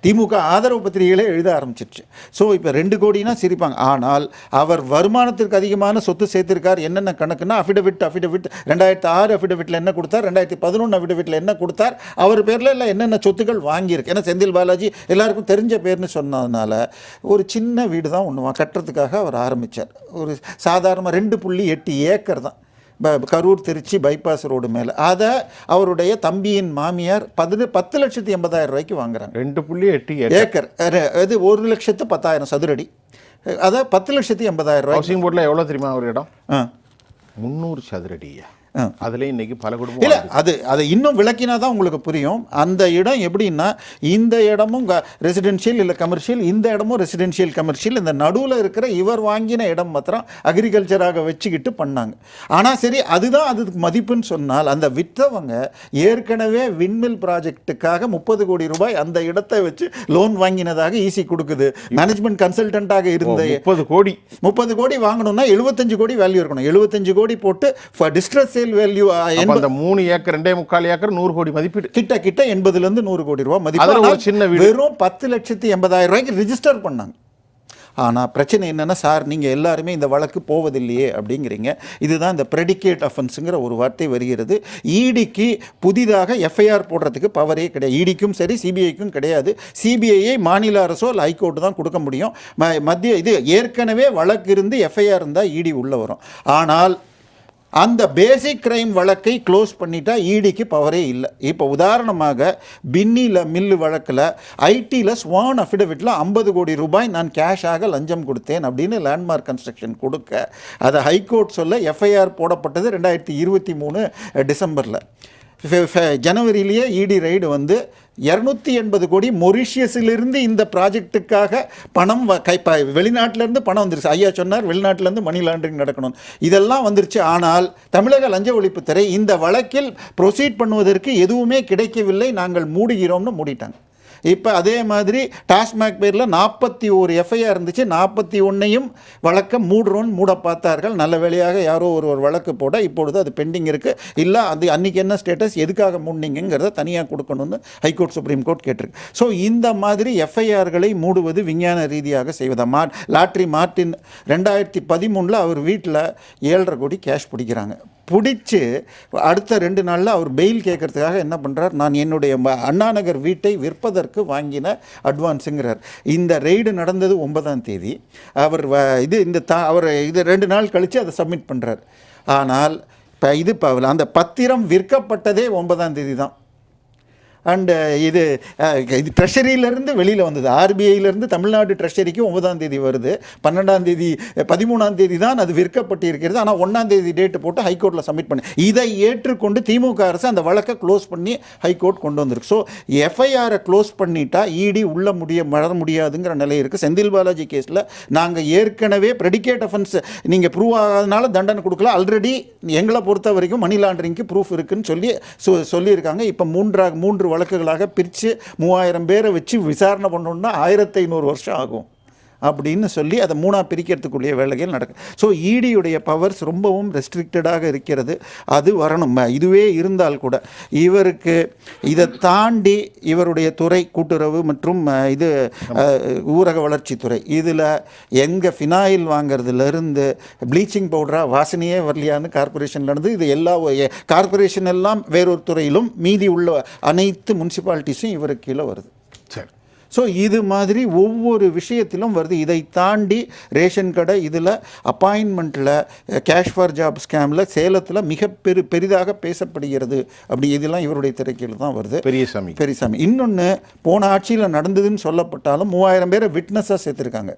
திமுக ஆதரவு பத்திரிகைகளே எழுத ஆரம்பிச்சிருச்சு. ஸோ இப்போ 2 கோடினா சிரிப்பாங்க. ஆனால் அவர் வருமானத்திற்கு அதிகமான சொத்து சேர்த்திருக்கார். என்னென்ன கணக்குன்னா அஃபிடவிட் 2006 அஃபிடவிட்டில் என்ன கொடுத்தார், 2011 அஃபிடவிட்டில் என்ன கொடுத்தார், அவர் பேரில் இல்லை என்னென்ன சொத்துக்கள் வாங்கியிருக்கு. ஏன்னா செந்தில் பாலாஜி எல்லாருக்கும் தெரிஞ்ச பேர்னு சொன்னதுனால ஒரு சின்ன வீடு தான் ஒன்று கட்டுறதுக்காக அவர் ஆரம்பித்தார். ஒரு சாதாரண 2.8 ஏக்கர் தான் கரூர் திருச்சி பைபாஸ் ரோடு மேலே. அதை அவருடைய தம்பியின் மாமியார் 10,80,000 ரூபாய்க்கு வாங்குறாங்க. 2.8 ஏக்கர், அது 1,10,000 சதுரடி. அதை 10,80,000 ரூபாய். ஹவுசிங் போர்டில் எவ்வளோ தெரியுமா ஒரு இடம்? 300 சதுரடியா? அதில் இன்னைக்கு பல குடும்பம் இல்லை, அதை இன்னும் விளக்கினா தான் உங்களுக்கு புரியும். அந்த இடம் எப்படின்னா, இந்த இடமும் ரெசிடென்ஷியல் இல்லை கமர்ஷியல், இந்த இடமும் ரெசிடென்ஷியல் கமர்ஷியல். இந்த நடுவில் இருக்கிற இவர் வாங்கின இடம் மாத்திரம் அக்ரிகல்ச்சராக வச்சுக்கிட்டு பண்ணாங்க. ஆனால் சரி, அதுதான் அதுக்கு மதிப்புன்னு சொன்னால், அந்த விற்றவங்க ஏற்கனவே விண்மில் ப்ராஜெக்டுக்காக 30 கோடி ரூபாய் அந்த இடத்தை வச்சு லோன் வாங்கினதாக ஈசி கொடுக்குது. மேனேஜ்மெண்ட் கன்சல்டண்டாக இருந்த 30 கோடி வாங்கணும்னா 75 கோடி வேல்யூ இருக்கணும். 75 கோடி போட்டு டிஸ்ட்ரஸ் வேல்யூ 3 ஏக்கர் 2.25 ஏக்கர் 100 கோடி மதிப்பீடு. கிட்ட 80 100 கோடி ரூபாய் மதிப்பு. சின்ன வீடு வெறும் 10,80,000 ரூபாய்க்கு ரிஜிஸ்டர் பண்ணாங்க. ஆனால் பிரச்சனை என்னென்னா, சார் நீங்கள் எல்லாருமே இந்த வழக்கு போவதில்லையே அப்படிங்கிறீங்க. இதுதான் இந்த ப்ரெடிகேட் அஃபென்ஸுங்கிற ஒரு வார்த்தை வருகிறது. இடிக்கு புதிதாக எஃப்ஐஆர் போடுறதுக்கு பவரே கிடையாது. இடிக்கும் சரி சிபிஐக்கும் கிடையாது. சிபிஐயை மாநில அரசோ இல்லை ஹைகோர்ட்டு தான் கொடுக்க முடியும். மத்திய இது ஏற்கனவே வழக்கு இருந்து எஃப்ஐஆர் இருந்தால் இடி உள்ளே வரும். ஆனால் அந்த பேசிக் கிரைம் வழக்கை க்ளோஸ் பண்ணிட்டா இடிக்கு பவரே இல்லை. இப்போ உதாரணமாக பின்னியில் மில்லு வழக்கில் ஐடியில் ஸ்வான் அஃபிடவிட்டில் 50 கோடி ரூபாய் நான் கேஷாக லஞ்சம் கொடுத்தேன் அப்படின்னு லேண்ட்மார்க் கன்ஸ்ட்ரக்ஷன் கொடுக்க அதை ஹைகோர்ட் சொல்ல எஃப்ஐஆர் போடப்பட்டது 2023 டிசம்பரில். ஜனவரியிலேயே இடி ரைடு வந்து 280 கோடி மொரிஷியஸிலிருந்து இந்த ப்ராஜெக்டுக்காக பணம் வெளிநாட்டிலேருந்து பணம் வந்துருச்சு. ஐயா சொன்னார் வெளிநாட்டிலேருந்து மணி லாண்டரிங் நடக்கணும், இதெல்லாம் வந்துருச்சு. ஆனால் தமிழக லஞ்ச ஒழிப்புத்துறை இந்த வழக்கில் ப்ரொசீட் பண்ணுவதற்கு எதுவுமே கிடைக்கவில்லை, நாங்கள் மூடுகிறோம்னு மூடிட்டாங்க. இப்போ அதே மாதிரி டாஸ்மாக் பேரில் 41 எஃப்ஐஆர் இருந்துச்சு. 41ஐயும் வழக்க மூட பார்த்தார்கள். நல்ல வேளையாக யாரோ ஒரு வழக்கு போட இப்பொழுது அது பெண்டிங் இருக்குது. இல்லை அது அன்றைக்கி என்ன ஸ்டேட்டஸ், எதுக்காக மூடினீங்கிறத தனியாக கொடுக்கணும்னு ஹைகோர்ட் சுப்ரீம் கோர்ட் கேட்டிருக்கு. ஸோ இந்த மாதிரி எஃப்ஐஆர்களை மூடுவது விஞ்ஞான ரீதியாக செய்வதா. லாட்ரி மார்ட்டின் 2013 அவர் வீட்டில் 7.5 கோடி கேஷ் பிடிக்கிறாங்க. பிடிச்சி அடுத்த 2 நாளில் அவர் பெயில் கேட்கறதுக்காக என்ன பண்ணுறார், நான் என்னுடைய அண்ணாநகர் வீட்டை விற்பதற்கு வாங்கின அட்வான்ஸுங்கிறார். இந்த ரெய்டு நடந்தது 9ஆம் தேதி. அவர் அவர் 2 நாள் கழித்து அதை சப்மிட் பண்ணுறார். ஆனால் இப்போ அந்த பத்திரம் விற்கப்பட்டதே 9ஆம் தேதி தான். அண்டு இது ட்ரெஷரியிலேருந்து வெளியில் வந்தது. ஆர்பிஐயிலேருந்து தமிழ்நாடு ட்ரெஷரிக்கு 9ஆம் தேதி வருது. 12ஆம் தேதி 13ஆம் தேதி தான் அது விற்கப்பட்டு இருக்கிறது. ஆனால் 1ஆம் தேதி டேட்டு போட்டு ஹைகோர்ட்டில் சப்மிட் பண்ணி இதை ஏற்றுக்கொண்டு திமுக அரசு அந்த வழக்கை க்ளோஸ் பண்ணி ஹைகோர்ட் கொண்டு வந்திருக்கு. ஸோ எஃப்ஐஆரை க்ளோஸ் பண்ணிட்டா இடி உள்ள வர முடியாதுங்கிற நிலை இருக்குது. செந்தில் பாலாஜி கேஸில் நாங்கள் ஏற்கனவே ப்ரெடிகேட் அஃபென்ஸ் நீங்கள் ப்ரூவ் ஆகாதனால தண்டனை கொடுக்கல, ஆல்ரெடி எங்களை பொறுத்த வரைக்கும் மணி லாண்டரிங்க்கு ப்ரூஃப் இருக்குன்னு சொல்லியிருக்காங்க. இப்போ 3 வழக்குகளாக பிரித்து 3000 பேரை வச்சு விசாரணை பண்ணணுன்னா 1500 வருஷம் ஆகும் அப்படின்னு சொல்லி அதை 3ஆக பிரிக்கிறதுக்குரிய வேலைகள் நடக்கும். ஸோ இடியுடைய பவர்ஸ் ரொம்பவும் ரெஸ்ட்ரிக்டடாக இருக்கிறது. அது வரணும். இதுவே இருந்தால் கூட இவருக்கு இதை தாண்டி இவருடைய துறை கூட்டுறவு மற்றும் இது ஊரக வளர்ச்சித்துறை, இதில் எங்கே ஃபினாயில் வாங்கிறதுலேருந்து ப்ளீச்சிங் பவுடராக வாசனையே வரலையான்னு கார்பரேஷன் நடந்து இது எல்லா கார்பரேஷன் எல்லாம் வேறொரு துறையிலும் மீதி உள்ள அனைத்து முனிசிபாலிட்டிஸும் இவருக்கு கீழே வருது. சரி. ஸோ இது மாதிரி ஒவ்வொரு விஷயத்திலும் வருது. இதை தாண்டி ரேஷன் கடை, இதில் அப்பாயின்மெண்ட்டில் கேஷ் ஃபார் ஜாப் ஸ்கேமில் சேலத்தில் மிக பெரிதாக பேசப்படுகிறது. அப்படி இதெல்லாம் இவருடைய திரைக்கீழ் தான் வருது. பெரியசாமி இன்னொன்று, போன ஆட்சியில் நடந்ததுன்னு சொல்லப்பட்டாலும் 3000 பேரை விட்னஸாக சேர்த்துருக்காங்க.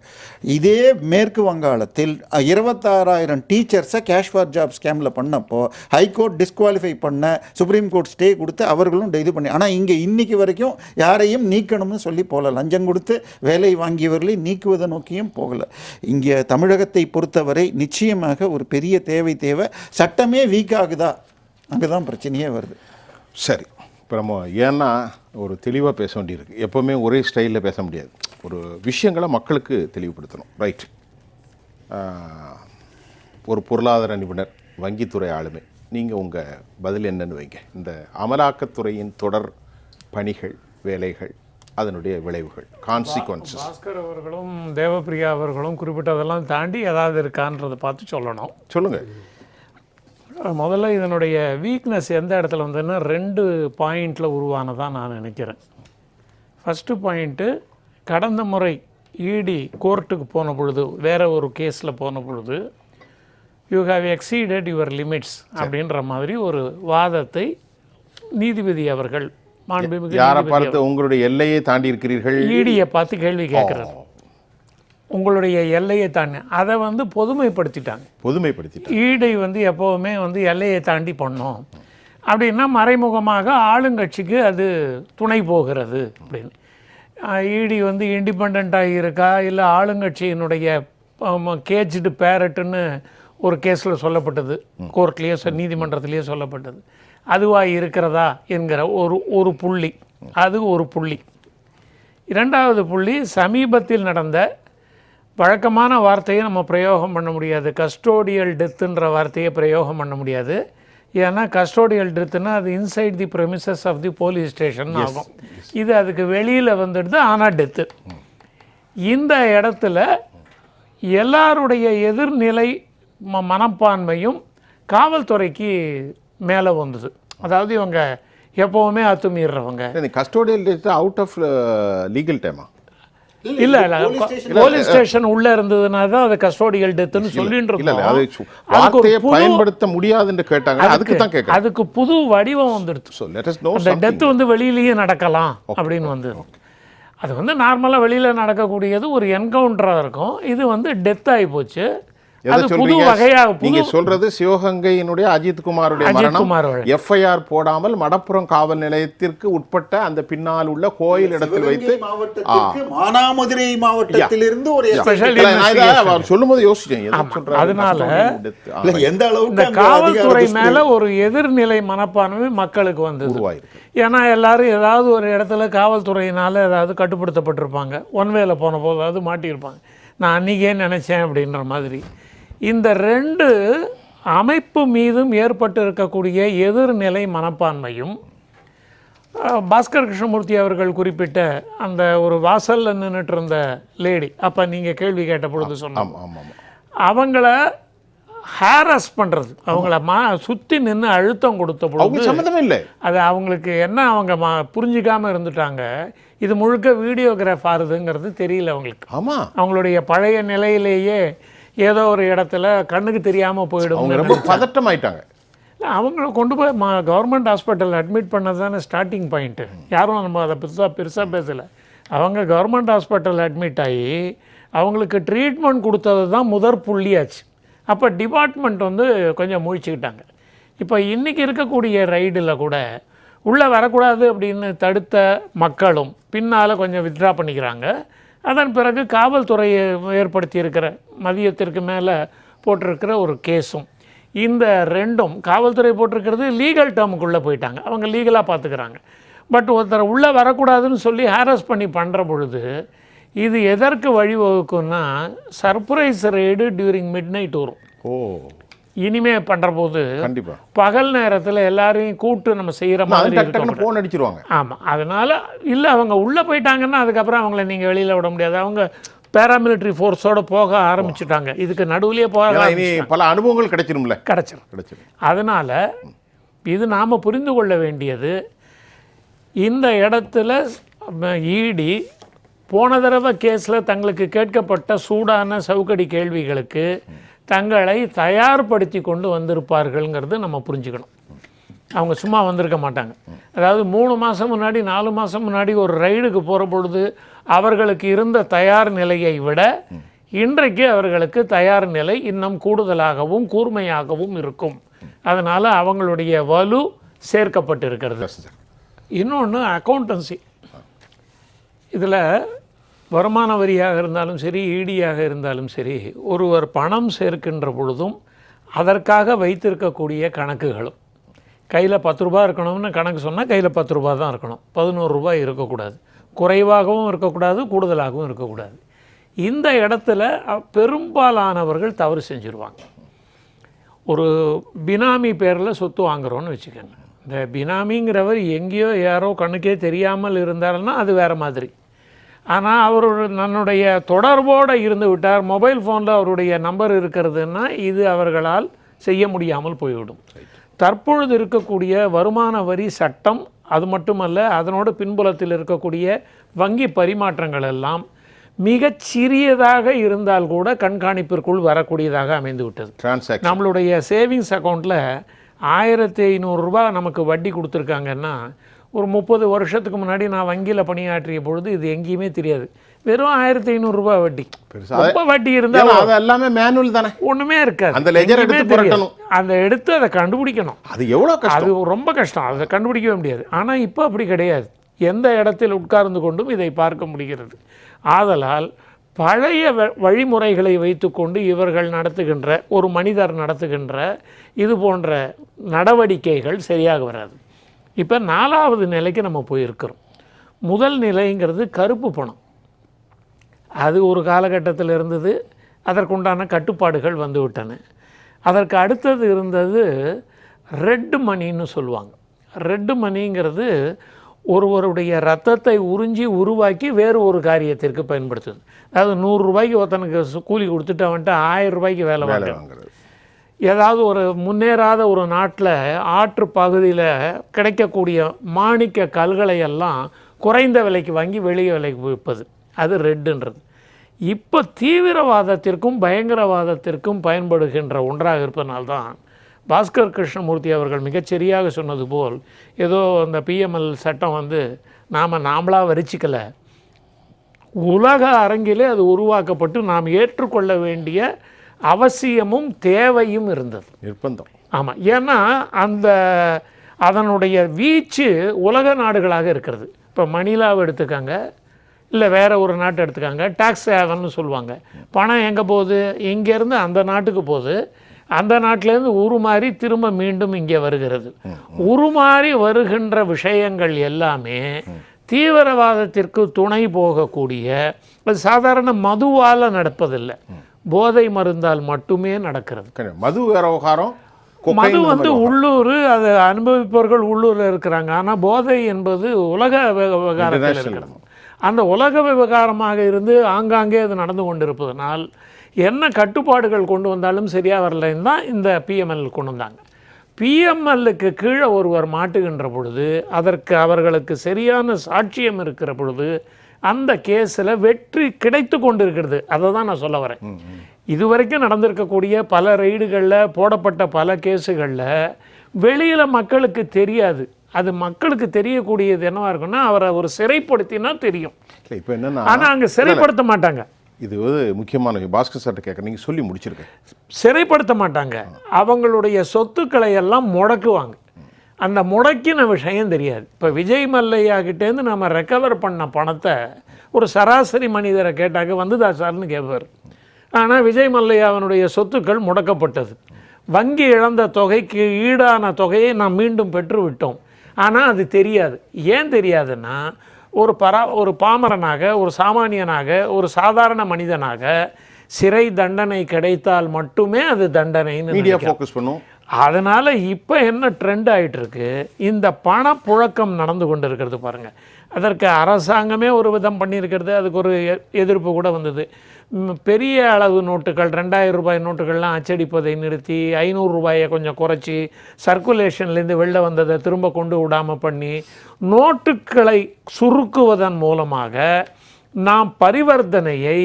இதே மேற்கு வங்காளத்தில் 26,000 டீச்சர்ஸை கேஷ் ஃபார் ஜாப் ஸ்கேமில் பண்ணப்போ ஹைகோர்ட் டிஸ்குவாலிஃபை பண்ண, சுப்ரீம் கோர்ட் ஸ்டே கொடுத்து அவர்களும் இது பண்ணி, ஆனால் இங்கே இன்னைக்கு வரைக்கும் யாரையும் நீக்கணும்னு சொல்லி போகல. லஞ்சம் கொடுத்து வேலை வாங்கியவர்களை நீக்குவதை நோக்கியும் போகலை. இங்கே தமிழகத்தை பொறுத்தவரை நிச்சயமாக ஒரு பெரிய தேவை. சட்டமே வீக் ஆகுதா, அங்கே தான் பிரச்சனையே வருது. சரி, இப்போ நம்ம ஏன்னா ஒரு தெளிவாக பேச வேண்டியிருக்கு. எப்போவுமே ஒரே ஸ்டைலில் பேச முடியாது. ஒரு விஷயங்களை மக்களுக்கு தெளிவுபடுத்தணும். ரைட். ஒரு பொருளாதார நிபுணர், வங்கித்துறை ஆளுமை, நீங்கள் உங்கள் பதில் என்னன்னு வைங்க. இந்த அமலாக்கத்துறையின் தொடர் பணிகள், வேலைகள், அதனுடைய விளைவுகள், கான்சிக்வன்சஸ். பாஸ்கர் அவர்களும் தேவப்பிரியா அவர்களும் குறிப்பிட்டதெல்லாம் தாண்டி ஏதாவது இருக்கான்றதை பார்த்து சொல்லணும். சொல்லுங்கள். முதல்ல இதனுடைய வீக்னஸ் எந்த இடத்துல வந்ததுன்னா 2 பாயிண்டில் உருவானதான் நான் நினைக்கிறேன். ஃபஸ்ட்டு பாயிண்ட்டு, கடந்த முறை இடி கோர்ட்டுக்கு போன பொழுது, வேறு ஒரு கேஸில் போன பொழுது, you have exceeded your limits அப்படின்ற மாதிரி ஒரு வாதத்தை நீதிபதி அவர்கள், மாண்புமிகு யாரை பார்த்து உங்களுடைய எல்லையை தாண்டி இருக்கிறீர்கள், இடியை பார்த்து கேள்வி கேட்குறாரு. உங்களுடைய எல்லையை தாண்டி அதை பொதுமைப்படுத்திட்டாங்க. ஈடை எப்போவுமே எல்லையை தாண்டி பண்ணோம் அப்படின்னா மறைமுகமாக ஆளுங்கட்சிக்கு அது துணை போகிறது அப்படின்னு. ஈடி இண்டிபெண்ட்டாக இருக்கா, இல்லை ஆளுங்கட்சியினுடைய கேஜ்டு பேரட்டுன்னு ஒரு கேஸில் சொல்லப்பட்டது, கோர்ட்லேயே நீதிமன்றத்திலேயே சொல்லப்பட்டது, அதுவாக இருக்கிறதா என்கிற ஒரு புள்ளி. அது ஒரு புள்ளி. 2வது புள்ளி, சமீபத்தில் நடந்த வழக்கமான வார்த்தையை நம்ம பிரயோகம் பண்ண முடியாது. கஸ்டோடியல் டெத்துன்ற வார்த்தையை பிரயோகம் பண்ண முடியாது. ஏன்னா கஸ்டோடியல் டெத்துன்னா அது inside the premises of the police station ஆகும். இது அதுக்கு வெளியில் வந்துடுது, ஆனால் டெத்து. இந்த இடத்துல எல்லாருடைய எதிர்நிலை மனப்பான்மையும் காவல்துறைக்கு மேலே வந்தது. அதாவது இவங்க எப்போவுமே அத்துமீறவங்க. Custodial death out of legal டைமா? இல்லை போலீஸ் ஸ்டேஷன் உள்ளே இருந்ததுனா தான் அது கஸ்டோடியல் டெத்துன்னு சொல்லிட்டு இருக்கோம். பயன்படுத்த முடியாதுன்னு கேட்டாங்க. அதுக்கு புது வடிவம் வந்துடுது. அந்த டெத்து வெளியிலேயே நடக்கலாம் அப்படின்னு வந்தது. அது நார்மலாக வெளியில் நடக்கக்கூடியது ஒரு என்கவுண்டராக இருக்கும். இது டெத் ஆகி போச்சு. அது புது வகையாக. நீங்க சொல்றது சிவகங்கையினுடைய அஜித்குமாருடைய மரணம் எஃப்ஐஆர் போடாமல் மடப்புறம் காவல் நிலையத்திற்கு உட்பட்ட அந்த பின்னால் உள்ள கோயில் இடத்தில் வைத்து மானாமதுரை மாவட்டத்திலிருந்து ஒரு சொல்லும்போது யோசிச்சேன். அதனால எந்த அளவுக்கு இந்த காவல்துறை மேல ஒரு எதிர்நிலை மனப்பான்மை மக்களுக்கு உருவாயிருக்கு. ஏன்னா எல்லாரும் ஏதாவது ஒரு இடத்துல காவல்துறையினால ஏதாவது கட்டுப்படுத்தப்பட்டிருப்பாங்க, ஒன்வேல போன போதாவது மாட்டியிருப்பாங்க. நான் அன்றைக்கே நினச்சேன் அப்படின்ற மாதிரி இந்த 2 அமைப்பு மீதும் ஏற்பட்டு இருக்கக்கூடிய எதிர்நிலை மனப்பான்மையும், பாஸ்கர் கிருஷ்ணமூர்த்தி அவர்கள் குறிப்பிட்ட அந்த ஒரு வாசலில் நின்றுட்டு இருந்த லேடி, அப்போ நீங்கள் கேள்வி கேட்ட பொழுது சொன்னாங்க, அவங்கள ஹாரஸ் பண்ணுறது, அவங்கள சுற்றி நின்று அழுத்தம் கொடுத்த பொழுது சம்மந்தமே இல்லை. அது அவங்களுக்கு என்ன, அவங்க புரிஞ்சிக்காமல் இருந்துட்டாங்க. இது முழுக்க வீடியோகிராஃப் ஆகுதுங்கிறது தெரியல அவங்களுக்கு. ஆமாம், அவங்களுடைய பழைய நிலையிலேயே ஏதோ ஒரு இடத்துல கண்ணுக்கு தெரியாமல் போயிடும், ரொம்ப பதட்டமாயிட்டாங்க. அவங்கள கொண்டு போய் கவர்மெண்ட் ஹாஸ்பிட்டல் அட்மிட் பண்ணது தானே ஸ்டார்டிங் பாயிண்ட்டு. யாரும் நம்ம அதை பெருசாக பேசலை. அவங்க கவர்மெண்ட் ஹாஸ்பிட்டல் அட்மிட் ஆகி அவங்களுக்கு ட்ரீட்மெண்ட் கொடுத்தது தான் முதற் புள்ளியாச்சு. அப்போ டிபார்ட்மெண்ட் கொஞ்சம் முழிச்சுக்கிட்டாங்க. இப்போ இன்றைக்கி இருக்கக்கூடிய ரைடில் கூட உள்ளே வரக்கூடாது அப்படின்னு தடுத்த மக்களும் பின்னால் கொஞ்சம் வித்ட்ரா பண்ணிக்கிறாங்க. அதன் பிறகு காவல்துறையை ஏற்படுத்தி இருக்கிற மதியத்திற்கு மேலே போட்டிருக்கிற ஒரு கேஸும், இந்த 2ம் காவல்துறை போட்டிருக்கிறது லீகல் டேர்முக்குள்ளே போயிட்டாங்க, அவங்க லீகலாக பார்த்துக்கிறாங்க. பட் ஒருத்தர் உள்ளே வரக்கூடாதுன்னு சொல்லி ஹாரஸ் பண்ணி பண்ணுற பொழுது இது எதற்கு வழிவகுக்குன்னா surprise raid during midnight வரும். இனிமே பண்ணுற போது கண்டிப்பாக பகல் நேரத்தில் எல்லாரையும் கூப்பிட்டு நம்ம செய்கிற மாதிரி ஃபோன் அடிச்சிருவாங்க. ஆமாம், அதனால் இல்லை அவங்க உள்ளே போயிட்டாங்கன்னா அதுக்கப்புறம் அவங்கள நீங்கள் வெளியில் விட முடியாது. அவங்க பேராமிலிட்ரி ஃபோர்ஸோடு போக ஆரம்பிச்சுட்டாங்க. இதுக்கு நடுவுலேயே போக பல அனுபவங்கள் கிடைச்சிடும். அதனால் இது நாம் புரிந்து கொள்ள வேண்டியது, இந்த இடத்துல இடி போன தடவை கேஸில் தங்களுக்கு கேட்கப்பட்ட சூடான சவுக்கடி கேள்விகளுக்கு தங்களை தயார்படுத்தி கொண்டு வந்திருப்பார்கள்ங்கிறது நம்ம புரிஞ்சுக்கணும். அவங்க சும்மா வந்திருக்க மாட்டாங்க. அதாவது 3 மாதம் முன்னாடி 4 மாதம் முன்னாடி ஒரு ரைடுக்கு போகிற பொழுது அவர்களுக்கு இருந்த தயார் நிலையை விட இன்றைக்கு அவர்களுக்கு தயார் நிலை இன்னும் கூடுதலாகவும் கூர்மையாகவும் இருக்கும். அதனால் அவங்களுடைய வலு சேர்க்கப்பட்டிருக்கிறது. இன்னொன்று அக்கௌண்டன்சி. இதில் வருமான வரியாக இருந்தாலும் சரி, ஈடியாக இருந்தாலும் சரி, ஒருவர் பணம் சேர்க்கின்ற பொழுதும் அதற்காக வைத்திருக்கக்கூடிய கணக்குகளும், கையில் 10 ரூபா இருக்கணும்னு கணக்கு சொன்னால் கையில் 10 ரூபா தான் இருக்கணும், 11 ரூபாய் இருக்கக்கூடாது, குறைவாகவும் இருக்கக்கூடாது, கூடுதலாகவும் இருக்கக்கூடாது. இந்த இடத்துல பெரும்பாலானவர்கள் தவறு செஞ்சுருவாங்க. ஒரு பினாமி பேரில் சொத்து வாங்குகிறோன்னு வச்சுக்கோங்க. இந்த பினாமிங்கிறவர் எங்கேயோ யாரோ கண்ணுக்கே தெரியாமல் இருந்தாருன்னா அது வேறு மாதிரி. ஆனால் அவர் தன்னுடைய தொடர்போடு இருந்து விட்டார், மொபைல் ஃபோனில் அவருடைய நம்பர் இருக்கிறதுன்னா இது அவர்களால் செய்ய முடியாமல் போய்விடும். தற்பொழுது இருக்கக்கூடிய வருமான வரி சட்டம், அது மட்டுமல்ல அதனோட பின்புலத்தில் இருக்கக்கூடிய வங்கி பரிமாற்றங்கள் எல்லாம் மிகச் சிறியதாக இருந்தால் கூட கண்காணிப்பிற்குள் வரக்கூடியதாக அமைந்து விட்டது. நம்மளுடைய சேவிங்ஸ் அக்கௌண்ட்டில் 1500 ரூபா நமக்கு வட்டி கொடுத்துருக்காங்கன்னா, ஒரு 30 வருஷத்துக்கு முன்னாடி நான் வங்கியில் பணியாற்றிய பொழுது இது எங்கேயுமே தெரியாது. வெறும் 1500 ரூபா வட்டி. ரொம்ப வட்டி இருந்தால் அது எல்லாமே மேனுவல் தானே, ஒன்றுமே இருக்காது. அந்த லெஜர் எடுத்து அதை கண்டுபிடிக்கணும். அது எவ்வளோ கஷ்டம், அது ரொம்ப கஷ்டம், அதை கண்டுபிடிக்கவே முடியாது. ஆனால் இப்போ அப்படி கிடையாது. எந்த இடத்தில் உட்கார்ந்து கொண்டும் இதை பார்க்க முடிகிறது. ஆதலால் பழைய வழிமுறைகளை வைத்துக்கொண்டு இவர்கள் நடத்துகின்ற, ஒரு மனிதர் நடத்துகின்ற இது போன்ற நடவடிக்கைகள் சரியாக வராது. இப்போ 4வது நிலைக்கு நம்ம போயிருக்கிறோம். முதல் நிலைங்கிறது கருப்பு பணம். அது ஒரு காலகட்டத்தில் இருந்தது, அதற்குண்டான கட்டுப்பாடுகள் வந்து விட்டன. அதற்கு அடுத்தது இருந்தது ரெட் மணின்னு சொல்லுவாங்க. ரெட் மணிங்கிறது ஒருவருடைய ரத்தத்தை உறிஞ்சி உருவாக்கி வேறு ஒரு காரியத்திற்கு பயன்படுத்துது. அதாவது 100 ரூபாய்க்கு ஒருத்தனுக்கு கூலி கொடுத்துட்டு அவன்ட்டு 1000 ரூபாய்க்கு வேலை வாங்குறது. ஏதாவது ஒரு முன்னேறாத ஒரு நாட்டில் ஆற்று பகுதியில் கிடைக்கக்கூடிய மாணிக்க கல்களை எல்லாம் குறைந்த விலைக்கு வாங்கி வெளியே விலைக்கு விற்பது, அது ரெட்டுன்றது. இப்போ தீவிரவாதத்திற்கும் பயங்கரவாதத்திற்கும் பயன்படுகின்ற ஒன்றாக இருப்பதனால்தான் பாஸ்கர் கிருஷ்ணமூர்த்தி அவர்கள் மிகச்சரியாக சொன்னது போல், ஏதோ அந்த பிஎம்எல் சட்டம் வந்து நாமளாக வரிச்சிக்கலை, உலக அரங்கிலே அது உருவாக்கப்பட்டு நாம் ஏற்றுக்கொள்ள வேண்டிய அவசியமும் தேவையும் இருந்தது, நிர்பந்தம். ஆமாம், ஏன்னா அதனுடைய வீச்சு உலக நாடுகளாக இருக்கிறது. இப்போ மணிலாவை எடுத்துக்காங்க, இல்லை வேறு ஒரு நாட்டை எடுத்துக்காங்க, டாக்ஸ் ஹேவன்னு சொல்லுவாங்க. பணம் எங்கே போகுது? இங்கேருந்து அந்த நாட்டுக்கு போகுது, அந்த நாட்டிலேருந்து உருமாறி திரும்ப மீண்டும் இங்கே வருகிறது. உருமாறி வருகின்ற விஷயங்கள் எல்லாமே தீவிரவாதத்திற்கு துணை போகக்கூடிய, அது சாதாரண மதுவால் நடப்பதில்லை, போதை மருந்தால் மட்டுமே நடக்கிறது. மது விவகாரம், மது வந்து உள்ளூர், அதை அனுபவிப்பவர்கள் உள்ளூரில் இருக்கிறாங்க. ஆனால் போதை என்பது உலக விவகாரத்தில் இருக்கிறது. அந்த உலக விவகாரமாக இருந்து ஆங்காங்கே அது நடந்து கொண்டிருப்பதனால் என்ன கட்டுப்பாடுகள் கொண்டு வந்தாலும் சரியாக வரலைன்னு தான் இந்த பிஎம்எல் கொண்டு வந்தாங்க. பிஎம்எல்லுக்கு கீழே ஒருவர் மாட்டுகின்ற பொழுது, அதற்கு அவர்களுக்கு சரியான சாட்சியம் இருக்கிற பொழுது அந்த கேஸில் வெற்றி கிடைத்து கொண்டு இருக்கிறது. அதை தான் நான் சொல்ல வரேன். இதுவரைக்கும் நடந்திருக்கக்கூடிய பல ரெய்டுகளில் போடப்பட்ட பல கேஸுகளில் வெளியில் மக்களுக்கு தெரியாது. அது மக்களுக்கு தெரியக்கூடியது என்னவா இருக்குன்னா, அவரை ஒரு சிறைப்படுத்தினா தெரியும். இப்போ என்னன்னா, ஆனால் அங்கே சிறைப்படுத்த மாட்டாங்க. இது வந்து முக்கியமான பாஸ்கர் சார்ட்ட கேட்க, நீங்கள் சொல்லி முடிச்சிருக்கேன். சிறைப்படுத்த மாட்டாங்க, அவங்களுடைய சொத்துக்களை எல்லாம் முடக்குவாங்க. அந்த முடக்கின விஷயம் தெரியாது. இப்போ விஜய் மல்லையா கிட்டேருந்து நம்ம ரெக்கவர் பண்ண பணத்தை ஒரு சராசரி மனிதரை கேட்டாக்க வந்துதா சார்னு கேட்பார். ஆனால் விஜய் மல்லையாவினுடைய சொத்துக்கள் முடக்கப்பட்டது. வங்கி இழந்த தொகைக்கு ஈடான தொகையை நாம் மீண்டும் பெற்று விட்டோம். ஆனால் அது தெரியாது. ஏன் தெரியாதுன்னா, ஒரு பாமரனாக, ஒரு சாமானியனாக, ஒரு சாதாரண மனிதனாக சிறை தண்டனை கிடைத்தால் மட்டுமே அது தண்டனைன்னு மீடியா ஃபோக்கஸ் பண்ணும். அதனால் இப்போ என்ன ட்ரெண்ட் ஆகிட்டுருக்கு, இந்த பணப்புழக்கம் நடந்து கொண்டு இருக்கிறது பாருங்கள். அதற்கு அரசாங்கமே ஒரு விதம் பண்ணியிருக்கிறது, அதுக்கு ஒரு எதிர்ப்பு கூட வந்தது. பெரிய அளவு நோட்டுகள், 2000 ரூபாய் நோட்டுகள்லாம் அச்சடிப்பதை நிறுத்தி 500 ரூபாயை கொஞ்சம் குறைச்சி சர்க்குலேஷன்லேருந்து வெளில வந்ததை திரும்ப கொண்டு விடாமல் பண்ணி நோட்டுகளை சுருக்குவதன் மூலமாக நாம் பரிவர்த்தனையை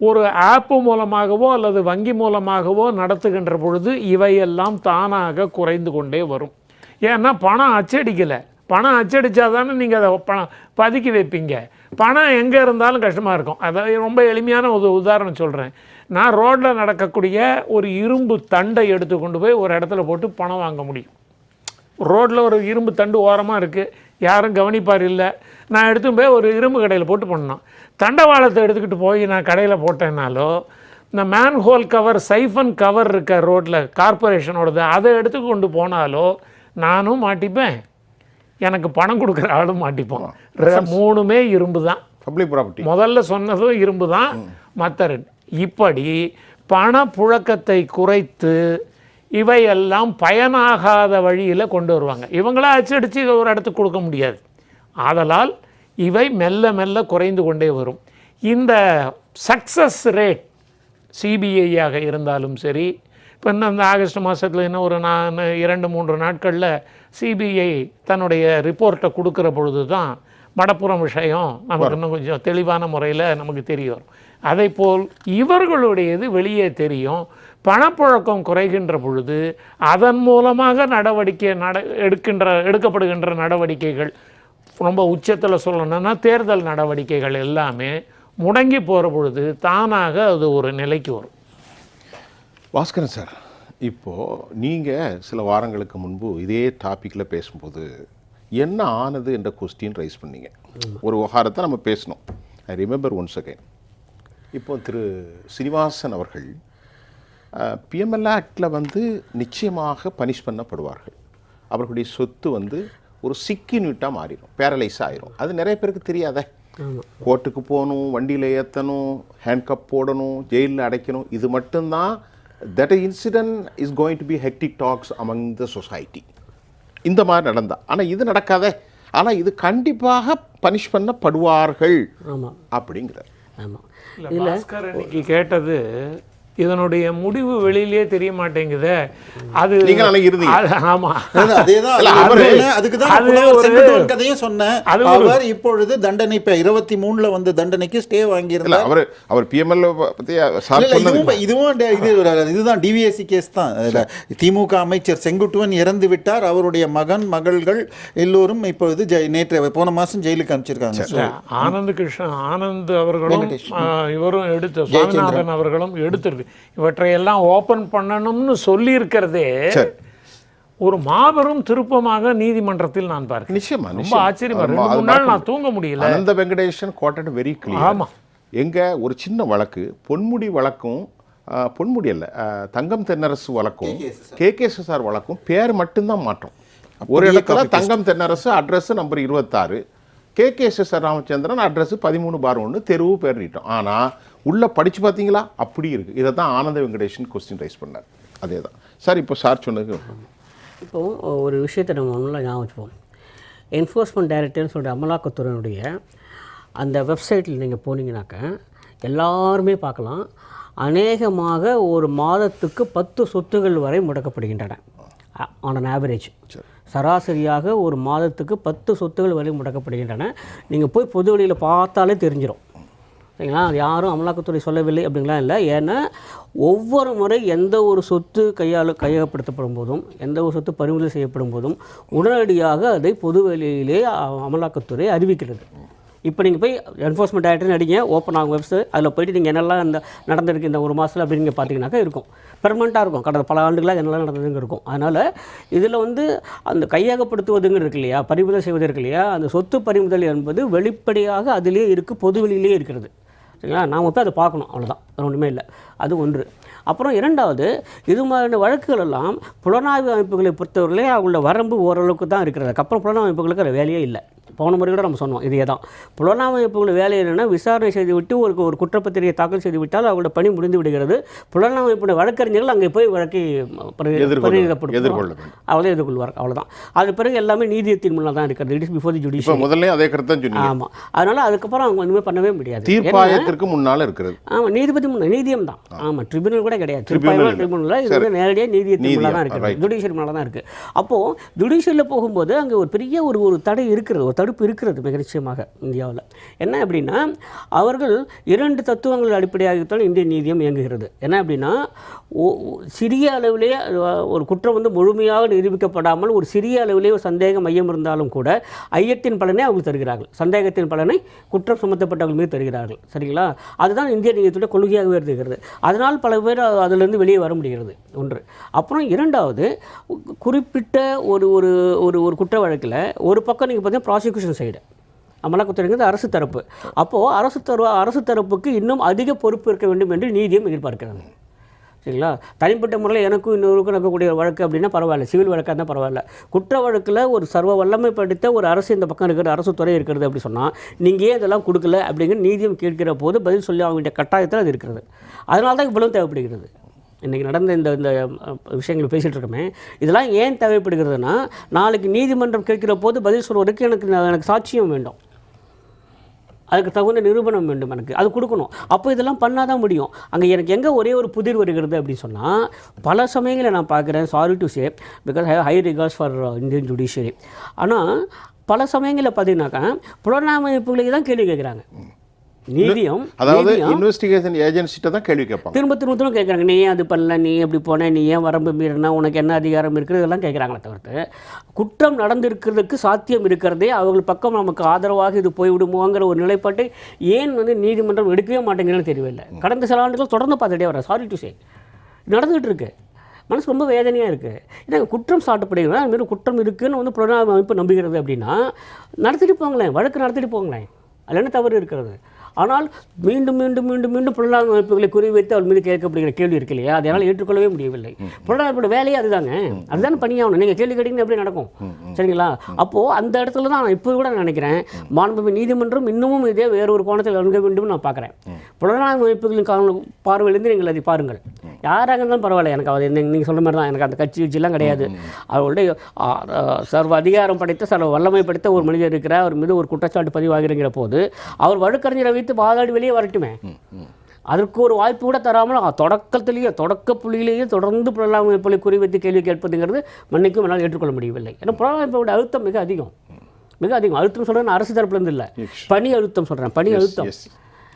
ஒரு ஆப்பு மூலமாகவோ அல்லது வங்கி மூலமாகவோ நடத்துகின்ற பொழுது இவையெல்லாம் தானாக குறைந்து கொண்டே வரும். ஏன்னா பணம் அச்சடிக்கலை, பணம் அச்சடித்தா தானே நீங்கள் அதை பதுக்கி வைப்பீங்க. பணம் எங்கே இருந்தாலும் கஷ்டமாக இருக்கும். அதாவது ரொம்ப எளிமையான ஒரு உதாரணம் சொல்கிறேன். நான் ரோட்டில் நடக்கக்கூடிய ஒரு இரும்பு தண்டை எடுத்து கொண்டு போய் ஒரு இடத்துல போட்டு பணம் வாங்க முடியும். ரோட்டில் ஒரு இரும்பு தண்டு ஓரமாக இருக்குது, யாரும் கவனிப்பார் இல்லை, நான் எடுத்துன்னு போய் ஒரு இரும்பு கடையில் போட்டு பண்ணோம். தண்டவாளத்தை எடுத்துக்கிட்டு போய் நான் கடையில் போட்டேன்னாலோ, இந்த மேன்ஹோல் கவர் சைஃபன் கவர் இருக்க ரோட்டில் கார்பரேஷனோடது அதை எடுத்து கொண்டு போனாலோ நானும் மாட்டிப்பேன், எனக்கு பணம் கொடுக்குற ஆளும் மாட்டிப்போம். மூணுமே இரும்பு தான். பப்ளிக் ப்ராப்பர்ட்டி முதல்ல சொன்னதும் இரும்பு தான். மற்ற இப்படி பணப்புழக்கத்தை குறைத்து இவையெல்லாம் பயனாகாத வழியில் கொண்டு வருவாங்க. இவங்களா அச்சடித்து ஒரு இடத்துக்கு கொடுக்க முடியாது. ஆதலால் இவை மெல்ல மெல்ல குறைந்து கொண்டே வரும். இந்த சக்ஸஸ் ரேட் சிபிஐயாக இருந்தாலும் சரி, இப்போ இன்னும் இந்த ஆகஸ்ட் மாதத்தில் இன்னும் ஒரு 2-3 நாட்களில் சிபிஐ தன்னுடைய ரிப்போர்ட்டை கொடுக்குற பொழுது தான் மடப்புறம் விஷயம் நமக்கு இன்னும் கொஞ்சம் தெளிவான முறையில் நமக்கு தெரிய வரும். அதை போல் இவர்களுடையது வெளியே தெரியும். பணப்புழக்கம் குறைகின்ற பொழுது அதன் மூலமாக எடுக்கப்படுகின்ற நடவடிக்கைகள், ரொம்ப உச்சத்தில் சொல்லணும்னா தேர்தல் நடவடிக்கைகள் எல்லாமே முடங்கி போகிற பொழுது தானாக அது ஒரு நிலைக்கு வரும். பாஸ்கரன் சார், இப்போது நீங்கள் சில வாரங்களுக்கு முன்பு இதே டாப்பிக்கில் பேசும்போது என்ன ஆனது என்ற கொஸ்டின் ரைஸ் பண்ணீங்க. ஒரு விவகாரத்தை நம்ம பேசணும். I remember once again. இப்போ திரு சீனிவாசன் அவர்கள் பிஎம்எல்ஏ ஆக்டில் நிச்சயமாக பனிஷ் பண்ணப்படுவார்கள். அவர்களுடைய சொத்து ஒரு சிக்கின்விட்டாக மாறிடும், பேரலைஸ் ஆகிரும். அது நிறைய பேருக்கு தெரியாத. கோர்ட்டுக்கு போகணும், வண்டியில் ஏற்றணும், ஹேண்ட்கப் போடணும், ஜெயிலில் அடைக்கணும். இது மட்டும்தான். That incident is going to be hectic talks among the society. இந்த மாதிரி நடந்தா. ஆனால் இது நடக்காத. ஆனால் இது கண்டிப்பாக பனிஷ் பண்ணப்படுவார்கள் அப்படிங்கிறார். ஆமாம். இன்னைக்கு கேட்டது இதனுடைய முடிவு வெளியிலே தெரிய மாட்டேங்குது. அது கதையும் சொன்னேன். அவர் இப்பொழுது தண்டனை இப்ப 23 வந்த தண்டனைக்கு ஸ்டே வாங்கியிருந்தார். அவர் பிஎம்எல்ஏ பத்தி இதுதான் டிவிஎஸ்சி கேஸ் தான். திமுக அமைச்சர் செங்குட்டுவன் இறந்து விட்டார். அவருடைய மகன் மகள்கள் எல்லோரும் இப்பொழுது போன மாசம் ஜெயிலுக்கு அனுப்பிச்சிருக்காங்க. ஆனந்த் அவர்களும் இவரும் எடுத்து சுவாமிநாதன் அவர்களும் எடுத்திருக்கு. இவற்றையெல்லாம் ஓபன் பண்ணணும்னு சொல்லி இருக்கிறதே ஒரு மாபெரும் திருப்பமாக நீதிமன்றத்தில் நான் பார்க்கிறேன். நிச்சயமா ரொம்ப ஆச்சரியமா. 2-3 நாள் நான் தூங்க முடியல. அனந்த வெங்கடேசன் கோட்டட் வெரி கிளியர். ஆமா. எங்க ஒரு சின்ன வழக்கு, பொன்முடி வழக்கும், பொன்முடி அல்ல, தங்கம் தென்னரசு வழக்கும், கேகேஎஸ்எஸ்ஆர் வழக்கும் பேர் மட்டும்தான் மாற்றம். ஒரு இடத்துல Thangam Thennarasu address number 26, KKSSR Ramachandran address 13/1 தெருவு பேர் நீட்டோம். ஆனால் உள்ளே படித்து பார்த்தீங்களா அப்படி இருக்குது. இதை தான் ஆனந்த வெங்கடேஷன் கொஸ்டின் ரைஸ் பண்ணார். அதே தான் சார் இப்போ சார் சொன்னது. இப்போது ஒரு விஷயத்தை நம்ம ஒன்றும் ஞாபகம் வச்சுப்போம். என்ஃபோர்ஸ்மெண்ட் டைரக்டர்னு சொல்கிற அமலாக்கத்துறையினுடைய அந்த வெப்சைட்டில் நீங்கள் போனீங்கன்னாக்க எல்லாருமே பார்க்கலாம். அநேகமாக ஒரு மாதத்துக்கு 10 சொத்துகள் வரை முடக்கப்படுகின்றன. ஆன் அன் ஆவரேஜ் சராசரியாக ஒரு மாதத்துக்கு 10 சொத்துகள் வரை முடக்கப்படுகின்றன. நீங்கள் போய் பொது வழியில் பார்த்தாலே தெரிஞ்சிடும். சரிங்களா? அது யாரும் அமலாக்கத்துறை சொல்லவில்லை அப்படிங்கலாம் இல்லை. ஏன்னா ஒவ்வொரு முறை எந்த ஒரு சொத்து கையகப்படுத்தப்படும் போதும், எந்த ஒரு சொத்து பறிமுதல் செய்யப்படும் போதும் உடனடியாக அதை பொது வெளியிலே அமலாக்கத்துறை அறிவிக்கிறது. இப்போ நீங்கள் போய் என்ஃபோர்ஸ்மெண்ட் டைரக்டர்னு அடிங்க, ஓப்பன் ஆகும் வெப்சைட். அதில் போய்ட்டு நீங்கள் என்னெல்லாம் இந்த நடந்திருக்கு இந்த ஒரு மாதத்தில் அப்படின்னு நீங்கள் பார்த்தீங்கன்னாக்கா இருக்கும். பெர்மனெண்ட்டாக இருக்கும். கடந்த பல ஆண்டுகளாக என்னெல்லாம் நடந்ததுங்க இருக்கும். அதனால் இதில் அந்த கையகப்படுத்துவதுங்க இருக்கு இல்லையா, பறிமுதல் செய்வது இருக்கு இல்லையா, அந்த சொத்து பறிமுதல் என்பது வெளிப்படையாக அதிலே இருக்குது, பொது வெளியிலே இருக்கிறது. சரிங்களா? நாம் போய் அதை பார்க்கணும், அவ்வளோதான், அது ஒன்றுமே இல்லை. அது ஒன்று. அப்புறம் இரண்டாவது, இது மாதிரியான வழக்குகள் எல்லாம் புலனாய்வு அமைப்புகளை பொறுத்தவரையிலே அவங்களோட வரம்பு ஓரளவுக்கு தான் இருக்கிறது. அதுக்கப்புறம் புலனாய்வு அமைப்புகளுக்கு அது வேலையே இல்லை. போன முறை கூட நம்ம சொன்னோம் இதே தான். புலனாய்வு அமைப்புகள் வேலை என்னென்னா, விசாரணை செய்துவிட்டு ஒரு குற்றப்பத்திரிகை தாக்கல் செய்து விட்டால் அவங்களோட பணி முடிந்து விடுகிறது. புலனாய்வு அமைப்புடைய வழக்கறிஞர்கள் அங்கே போய் வழக்கை எதிர்கொள்ளும், அவளே எதிர்கொள்வார். அவ்வளோதான். அது பிறகு எல்லாமே நீதியத்தின் முன்னால் தான் இருக்கிறது. It is before the judicial. முதல்ல அதே கருத்து சொன்னீங்க. ஆமாம். அதனால் அதுக்கப்புறம் அவங்க ஒன்றுமே பண்ணவே முடியாது. தீர்ப்பாயத்திற்கு முன்னால் இருக்கிறது. ஆமாம், நீதிபதி முன்னாள், நீதியம் தான். ஆமாம், ட்ரிபியூனல் கூட கிடையாது. ட்ரிபியூனல் இது நேரடியாக நீதியத்தின் முன்னால் தான் இருக்குது, ஜுடிஷியல் முன்னால் தான் இருக்குது. அப்போது ஜுடிஷியலில் போகும்போது அங்கே ஒரு பெரிய ஒரு தடை இருக்கிறது, ஒரு தடுப்பு இருக்கிறது மிக நிச்சயமாக இந்தியாவில். என்ன அப்படின்னா, அவர்கள் 2 தத்துவங்கள் அடிப்படையாகத்தான் இந்திய நீதியம் இயங்குகிறது. என்ன அப்படின்னா, சிறிய அளவிலேயே ஒரு குற்றம் வந்து முழுமையாக நிரூபிக்கப்படாமல் ஒரு சிறிய அளவிலேயே ஒரு சந்தேக மையம் இருந்தாலும் கூட ஐயத்தின் பலனை அவர்கள் தருகிறார்கள், சந்தேகத்தின் பலனை குற்றம் சுமத்தப்பட்டவர்கள் மீது தருகிறார்கள். சரிங்களா? அதுதான் இந்திய நீதியத்துடைய கொள்கையாகவே இருக்கிறது. அதனால் பல பேர் அதிலிருந்து வெளியே வர முடிகிறது ஒன்று. அப்புறம் இரண்டாவது, குறிப்பிட்ட ஒரு ஒரு ஒரு குற்ற வழக்கில் ஒரு பக்கம் நீங்கள் பார்த்தீங்கன்னா ப்ராசிக்யூஷன் சைடு அமலாக்கத்துறைங்கிறது அரசு தரப்பு. அப்போது அரசு தரப்புக்கு இன்னும் அதிக பொறுப்பு இருக்க வேண்டும் என்று நீதியம் எதிர்பார்க்கிறாங்க. சரிங்களா? தனிப்பட்ட முறையில் எனக்கும் இன்னொருக்கும் நடக்கக்கூடிய வழக்கு அப்படின்னா பரவாயில்ல, சிவில் வழக்காக இருந்தால் பரவாயில்ல. குற்ற வழக்கில் ஒரு சர்வ வல்லமை படைத்த ஒரு அரசு இந்த பக்கம் இருக்கிற அரசு துறை இருக்கிறது அப்படி சொன்னால் நீங்கள் ஏன் இதெல்லாம் கொடுக்கல அப்படிங்கிற நீதியம் கேட்கிற போது பதில் சொல்லி ஆக வேண்டிய கட்டாயத்தில் அது இருக்கிறது. அதனால தான் இவ்வளவு தேவைப்படுகிறது. இன்றைக்கி நடந்த இந்த விஷயங்கள் பேசிகிட்டு இருக்கோமே, இதெல்லாம் ஏன் தேவைப்படுகிறதுனா, நாளைக்கு நீதிமன்றம் கேட்கிற போது பதில் சொல்வதற்கு எனக்கு சாட்சியம் வேண்டும், அதுக்கு தகுந்த நிரூபணம் வேண்டும், எனக்கு அது கொடுக்கணும். அப்போ இதெல்லாம் பண்ணால் தான் முடியும். அங்கே எனக்கு எங்கே ஒரே ஒரு புதிர் வருகிறது அப்படின்னு சொன்னால், பல சமயங்களில் நான் பார்க்குறேன், sorry to say because I high regards for Indian judiciary, ஆனால் பல சமயங்களில் பார்த்தீங்கன்னாக்கா புலனாய்வு அமைப்புகளுக்கு தான் கேள்வி கேட்குறாங்க. நீதியம், அதாவது இன்வெஸ்டிகேஷன் ஏஜென்சிட்ட தான் கேள்வி கேட்பாங்க, திரும்ப கேட்குறாங்க. நீ ஏன் அது பண்ணல, நீ எப்படி போன, நீ ஏன் வரம்பு மீறினா, உனக்கு என்ன அதிகாரம் இருக்குது, இதெல்லாம் கேட்குறாங்களே தவிர்த்து குற்றம் நடந்திருக்கிறதுக்கு சாத்தியம் இருக்கிறதே அவர்கள் பக்கம் நமக்கு ஆதரவாக இது போய்விடுமோங்கிற ஒரு நிலைப்பாட்டை ஏன் வந்து நீதிமன்றம் எடுக்கவே மாட்டேங்கிறன்னு தெரியவில்லை. கடந்த சில ஆண்டுகள் தொடர்ந்து பார்த்துட்டே வரேன். சாரி டு சே நடந்துகிட்டு இருக்கு. மனசு ரொம்ப வேதனையாக இருக்குது. ஏன்னா குற்றம் சாட்டப்படுகிறது, அதுமாரி குற்றம் இருக்குதுன்னு வந்து புலனாய்வு அமைப்பு நம்புகிறது அப்படின்னா நடத்திட்டு போங்களேன், வழக்கு நடத்திட்டு போங்களேன், அதில் என்ன தவறு இருக்கிறது? ஆனால் மீண்டும் மீண்டும் மீண்டும் மீண்டும் புலனாய்வு அமைப்புகளை குறிவைத்து அவள் மீது கேட்கப்படுகிற கேள்வி இருக்கு இல்லையா, அதனால் ஏற்றுக்கொள்ளவே முடியவில்லை. புலனாய்வோட வேலையே அதுதாங்க, அதுதான் பணியாகணும். நீங்கள் கேள்வி கேட்டீங்கன்னா எப்படி நடக்கும்? சரிங்களா? அப்போது அந்த இடத்துல தான் நான் இப்போ கூட நினைக்கிறேன், மாண்புமிகு நீதிமன்றம் இன்னமும் இதே வேறொரு கோணத்தில் அணுக வேண்டும் நான் பார்க்குறேன். புலனாய்வு அமைப்புகளின் பார்வையிலேருந்து நீங்கள் அதை பாருங்கள், யாராக இருந்தாலும் பரவாயில்ல, எனக்கு அது நீங்கள் சொல்ல மாதிரி தான், எனக்கு அந்த கட்சியெல்லாம் கிடையாது. அவர்களுடைய சர்வ அதிகாரம் படைத்த சர்வ வல்லமை படைத்த ஒரு மனிதர் இருக்கிற அவர் மீது ஒரு குற்றச்சாட்டு பதிவாகிற போது அவர் வழக்கறிஞரை வைத்து வாதாடி வெளியே வரட்டுமே. அதற்கு ஒரு வாய்ப்பு கூட தராமல் தொடக்க புள்ளியிலேயே தொடர்ந்து புலனாய்வு அமைப்புகளை குறிவைத்து கேள்வி கேட்பதுங்கிறது மன்னிக்கும் என்னால் ஏற்றுக்கொள்ள முடியவில்லை. ஏன்னா புலனாய்வு அமைப்போட அழுத்தம் மிக அதிகம். அழுத்தம் சொல்கிறேன், அரசு தரப்புலேருந்து இல்லை, பணி அழுத்தம் சொல்கிறேன், பணி அழுத்தம்.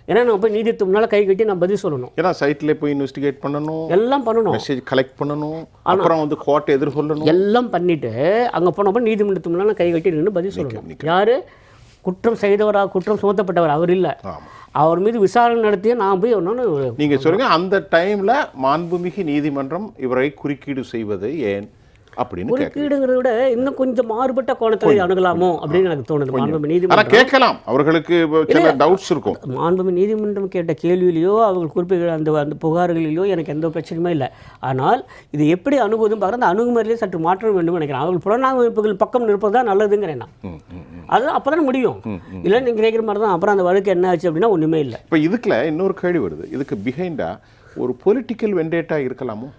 ஏன்னா நம்ம போய் நீதியத்துக்கு முன்னால் கை கட்டி நான் பதில் சொல்லணும், ஏன்னா சைட்டில் போய் இன்வெஸ்டிகேட் பண்ணணும், எல்லாம் பண்ணணும், மெசேஜ் கலெக்ட் பண்ணணும், அப்புறம் வந்து கோர்ட்டை எதிர்கொள்ளணும், எல்லாம் பண்ணிவிட்டு அங்கே போனப்போ நீதிமன்றத்துக்கு முன்னால் கை கட்டி நின்று பதில் சொல்லணும். யார் குற்றம் செய்தவராக, குற்றம் சுமத்தப்பட்டவர் அவர் இல்லை, அவர் மீது விசாரணை நடத்திய நான் போய் ஒன்று நீங்கள் சொல்லுங்கள். அந்த டைமில் மாண்புமிகு நீதிமன்றம் இவரை குறுக்கீடு செய்வது ஏன் அப்படின்னு குறுக்கீடுங்கிறத விட இன்னும் கொஞ்சம் மாறுபட்ட கோணத்தில் அணுகலாமோ அப்படின்னு எனக்கு தோணுது. மாண்புமிகு நீதிமன்றம் கேட்கலாம், அவர்களுக்கு சில டவுட்ஸ் இருக்கும். மாண்புமிகு நீதிமன்றம் கேட்ட கேள்வியிலையோ அவர்கள் குறிப்பிட்ட அந்த புகார்களிலோ எனக்கு எந்த பிரச்சனையுமே இல்லை. ஆனால் இது எப்படி அணுகுவதும் பார்க்குற அந்த அணுகுமுறையிலே சற்று மாற்றம் வேண்டும் நினைக்கிறேன். அவர்கள் புலனாய்வு அமைப்புகள் பக்கம் நிற்பது தான் நல்லதுங்கிறேன் நான். அது அப்போ தான் முடியும். இல்லை நீங்கள் கேட்குற மாதிரி தான் அப்புறம் அந்த வழக்கு என்ன ஆச்சு அப்படின்னா ஒன்றுமே இல்லை. இப்போ இதுக்குள்ள இன்னொரு கேள்வி வருது, இதுக்கு பிஹைண்டா ஒரு பொலிட்டிக்கல் வெண்டேட்டா இருக்கலாமோ?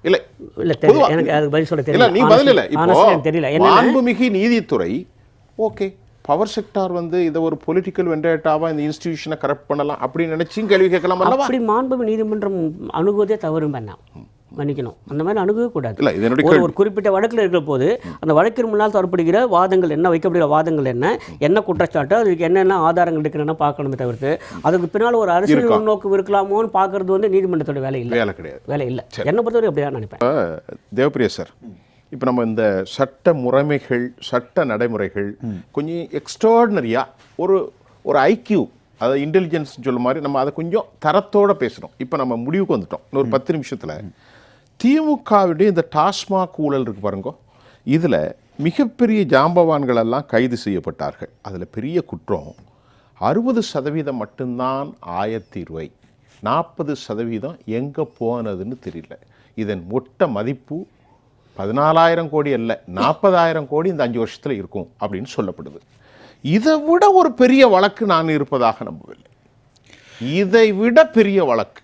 இல்லை இல்லை தெரியல, எனக்கு அதுக்கு பதில் சொல்ல தெரியல. நீ பதில் இல்லை. இப்போ தெரியல மாண்புமிகு நீதித்துறை ஓகே பவர் செக்டார் வந்து இதை ஒரு பொலிட்டிக்கல் வெண்டேட்டாவா இந்த இன்ஸ்டிடியூஷனை கரெக்ட் பண்ணலாம் அப்படின்னு நினைச்சும் கேள்வி கேட்கலாம் அல்லவா? அப்படி மாண்புமிகு நீதிமன்றம் அணுகுவதே தவறு பண்ண மன்னிக்கணும், அந்த மாதிரி அணுகவே கூடாது. ஒரு குறிப்பிட்ட வழக்கில் இருக்கிற போது அந்த வழக்கின் முன்னால் தரப்படுகிற வாதங்கள் என்ன, வைக்கப்படுகிற வாதங்கள் என்ன குற்றச்சாட்டு, அதுக்கு என்னென்ன ஆதாரங்கள் இருக்குன்னு பார்க்கணுமே தவிர்த்து அதுக்கு பின்னால் ஒரு அரசியல் உள்நோக்கம் இருக்கலாமோன்னு பார்க்கறது வந்து நீதிமன்றத்தோட வேலை இல்லை, வேலை இல்லை. என்னை பொறுத்தவரை அப்படியா நினைப்பேன். தேவப்பிரியா சார், இப்போ நம்ம இந்த சட்ட முறைமைகள், சட்ட நடைமுறைகள் கொஞ்சம் எக்ஸ்ட்ராடினரியாக ஒரு ஐக்யூ, அதாவது இன்டெலிஜென்ஸ் சொல்ல மாதிரி நம்ம அதை கொஞ்சம் தரத்தோடு பேசுகிறோம். இப்போ நம்ம முடிவுக்கு வந்துட்டோம். இன்னொரு 10 நிமிஷத்தில் திமுகவுடைய இந்த டாஸ்மாக் ஊழல் இருக்கு பாருங்க, இதில் மிகப்பெரிய ஜாம்பவான்கள் எல்லாம் கைது செய்யப்பட்டார்கள். அதில் பெரிய குற்றம் 60% மட்டும்தான் ஆயத்தீர்வை, 40% எங்கே போனதுன்னு தெரியல. இதன் மொத்த மதிப்பு 14,000 கோடி அல்ல, 40,000 கோடி இந்த 5 வருஷத்தில் இருக்கும் அப்படின்னு சொல்லப்படுது. இதை விட ஒரு பெரிய வழக்கு நான் இருப்பதாக நம்பவில்லை. இதை விட பெரிய வழக்கு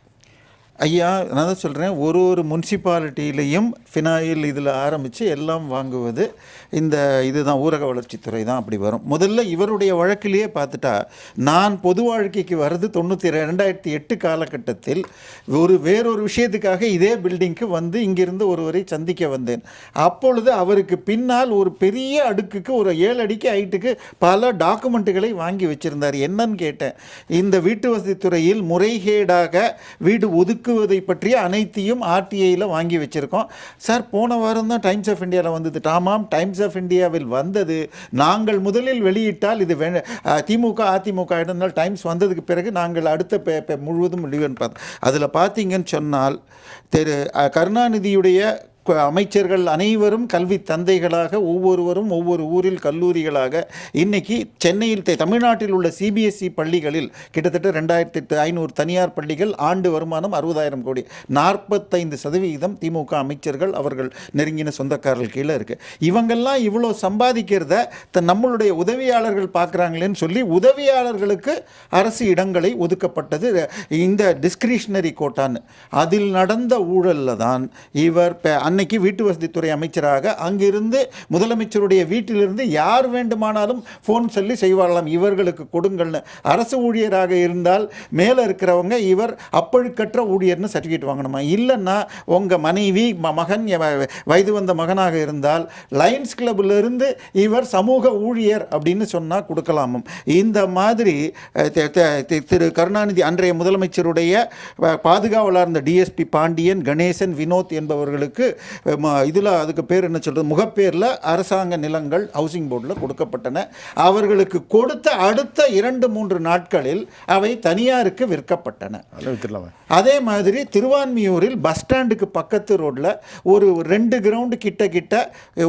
ஐயா, நான் தான் சொல்கிறேன், ஒரு முனிசிபாலிட்டியிலையும் ஃபினாயில் இதில் ஆரம்பித்து எல்லாம் வாங்குவது இந்த இதுதான் ஊரக வளர்ச்சித்துறை தான் அப்படி வரும். முதல்ல இவருடைய வழக்கிலேயே பார்த்துட்டா, நான் பொது வாழ்க்கைக்கு வர்றது 2008 காலகட்டத்தில் வேறொரு விஷயத்துக்காக இதே பில்டிங்க்கு வந்து இங்கிருந்து ஒருவரை சந்திக்க வந்தேன். அப்பொழுது அவருக்கு பின்னால் ஒரு பெரிய அடுக்குக்கு ஒரு 7 அடிக்கு ஹைட்டுக்கு பல டாக்குமெண்ட்டுகளை வாங்கி வச்சுருந்தார். என்னன்னு கேட்டேன், இந்த வீட்டு வசதித்துறையில் முறைகேடாக வீடு ஒதுக்குவதை பற்றிய அனைத்தையும் ஆர்டிஐயில் வாங்கி வச்சுருக்கோம். சார், போன வாரம் தான் டைம்ஸ் ஆஃப் இந்தியாவில் வந்தது. ஆமாம், டைம்ஸ் ஆஃப் இந்தியாவில் வந்தது. நாங்கள் முதலில் வெளியிட்டால் இது திமுக அதிமுக இருந்தால் டைம்ஸ் வந்ததுக்கு பிறகு நாங்கள் அடுத்த முழுவதும் வெளியிடுன்னு பார்த்தோம். அதில் பார்த்தீங்கன்னு சொன்னால் கருணாநிதியுடைய அமைச்சர்கள் அனைவரும் கல்வி தந்தைகளாக, ஒவ்வொருவரும் ஒவ்வொரு ஊரில் கல்லூரிகளாக, இன்னைக்கு சென்னையில் தமிழ்நாட்டில் உள்ள சிபிஎஸ்இ பள்ளிகளில் கிட்டத்தட்ட 2500 தனியார் பள்ளிகள், ஆண்டு வருமானம் 60,000 கோடி. 45% திமுக அமைச்சர்கள் அவர்கள் நெருங்கின சொந்தக்காரர்கள் கீழே இருக்கு. இவங்கெல்லாம் இவ்வளோ சம்பாதிக்கிறத நம்மளுடைய உதவியாளர்கள் பார்க்குறாங்களேன்னு சொல்லி உதவியாளர்களுக்கு அரசு இடங்களை ஒதுக்கப்பட்டது இந்த டிஸ்கிரிஷனரி கோட்டான்னு. அதில் நடந்த ஊழலில் தான் இவர் அன்னைக்கு வீட்டு வசதித்துறை அமைச்சராக அங்கிருந்து முதலமைச்சருடைய வீட்டிலிருந்து யார் வேண்டுமானாலும் ஃபோன் சொல்லி செய்வாரலாம், இவர்களுக்கு கொடுங்கள்னு. அரசு ஊழியராக இருந்தால் மேலே இருக்கிறவங்க இவர் அப்பழுக்கற்ற ஊழியர்னு சர்டிஃபிகேட் வாங்கணுமா? இல்லைன்னா உங்கள் மனைவி மகன் வயது வந்த மகனாக இருந்தால் லயன்ஸ் கிளப்பிலிருந்து இவர் சமூக ஊழியர் அப்படின்னு சொன்னால் கொடுக்கலாமும். இந்த மாதிரி திரு கருணாநிதி அன்றைய முதலமைச்சருடைய பாதுகாவலாக இருந்த டிஎஸ்பி பாண்டியன், கணேசன், வினோத் என்பவர்களுக்கு இதில் அதுக்கு பேர் என்ன சொல்கிறது, முகப்பேரில் அரசாங்க நிலங்கள் ஹவுசிங் போர்டில் கொடுக்கப்பட்டன. அவர்களுக்கு கொடுத்த அடுத்த 2-3 நாட்களில் அவை தனியாருக்கு விற்கப்பட்டன. அதே மாதிரி திருவான்மியூரில் பஸ் ஸ்டாண்டுக்கு பக்கத்து ரோட்டில் ஒரு 2 கிரவுண்டு கிட்ட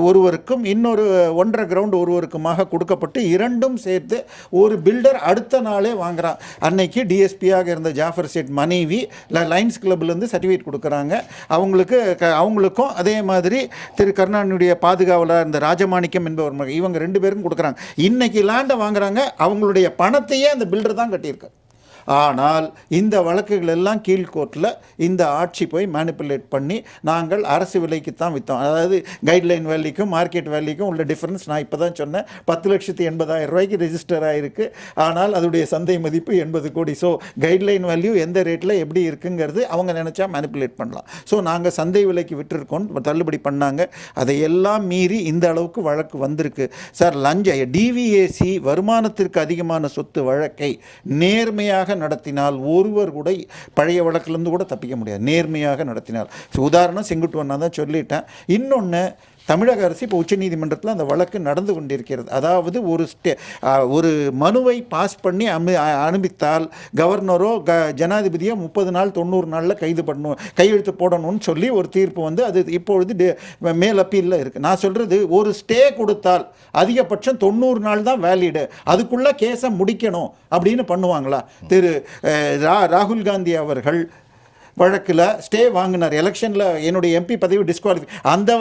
ஒருவருக்கும் இன்னொரு 1.5 கிரவுண்டு ஒருவருக்குமாக கொடுக்கப்பட்டு, இரண்டும் சேர்த்து ஒரு பில்டர் அடுத்த நாளே வாங்குறான். அன்னைக்கு டிஎஸ்பியாக இருந்த ஜாஃபர் சேட் மனைவி லைன்ஸ் கிளப்லேருந்து சர்டிஃபிகேட் கொடுக்குறாங்க. அவங்களுக்கும் அதே மாதிரி திரு கருணாநிதியுடைய பாதுகாவலர் இந்த ராஜமாணிக்கம் என்பவர், இவங்க 2 பேரும் கொடுக்குறாங்க. இன்னைக்கு லேண்டை வாங்குறாங்க, அவங்களுடைய பணத்தையே அந்த பில்டர் தான் கட்டியிருக்கார். ஆனால் இந்த வழக்குகள் எல்லாம் கீழ்கோர்ட்டில் இந்த ஆட்சி போய் மேனிப்புலேட் பண்ணி நாங்கள் அரசு விலைக்கு தான் விற்றோம். அதாவது கைட்லைன் வேல்யூக்கும் மார்க்கெட் வேல்யூக்கும் உள்ள டிஃப்ரென்ஸ் நான் இப்போ தான் சொன்னேன். 10,80,000 ரூபாய்க்கு ரெஜிஸ்டர் ஆகிருக்கு, ஆனால் அதோடைய சந்தை மதிப்பு 80 கோடி. ஸோ கைட்லைன் வேல்யூ எந்த ரேட்டில் எப்படி இருக்குங்கிறது அவங்க நினச்சா மேனிப்புலேட் பண்ணலாம். ஸோ நாங்கள் சந்தை விலைக்கு விட்டுருக்கோம், தள்ளுபடி பண்ணாங்க. அதையெல்லாம் மீறி இந்த அளவுக்கு வழக்கு வந்திருக்கு. சார், டிவிஏசி வருமானத்திற்கு அதிகமான சொத்து வழக்கை நேர்மையாக நடத்தினால் ஒருவர் கூட பழைய வழக்கிலிருந்து கூட தப்பிக்க முடியாது. நேர்மையாக நடத்தினால். உதாரணம் செங்குட்டுவன் தான் சொல்லிட்டேன். இன்னொன்று, தமிழக அரசு இப்போ உச்சநீதிமன்றத்தில் அந்த வழக்கு நடந்து கொண்டிருக்கிறது. அதாவது ஒரு மனுவை பாஸ் பண்ணி அனுப்பித்தால் கவர்னரோ ஜனாதிபதியோ 30 நாள் 90 நாளில் கையெழுத்து போடணும்னு சொல்லி ஒரு தீர்ப்பு வந்து அது இப்பொழுது மேல் அப்பீலில் இருக்குது. நான் சொல்கிறது, ஒரு ஸ்டே கொடுத்தால் அதிகபட்சம் 90 நாள் தான் வேலிடு, அதுக்குள்ளே கேஸை முடிக்கணும் அப்படின்னு பண்ணுவாங்களா? திரு ராகுல் காந்தி அவர்கள் வழக்கில் ஸ்டே வாங்கினார். எலெக்ஷனில் என்னுடைய எம்பி பதவி டிஸ்குவாலிஃபை, அந்த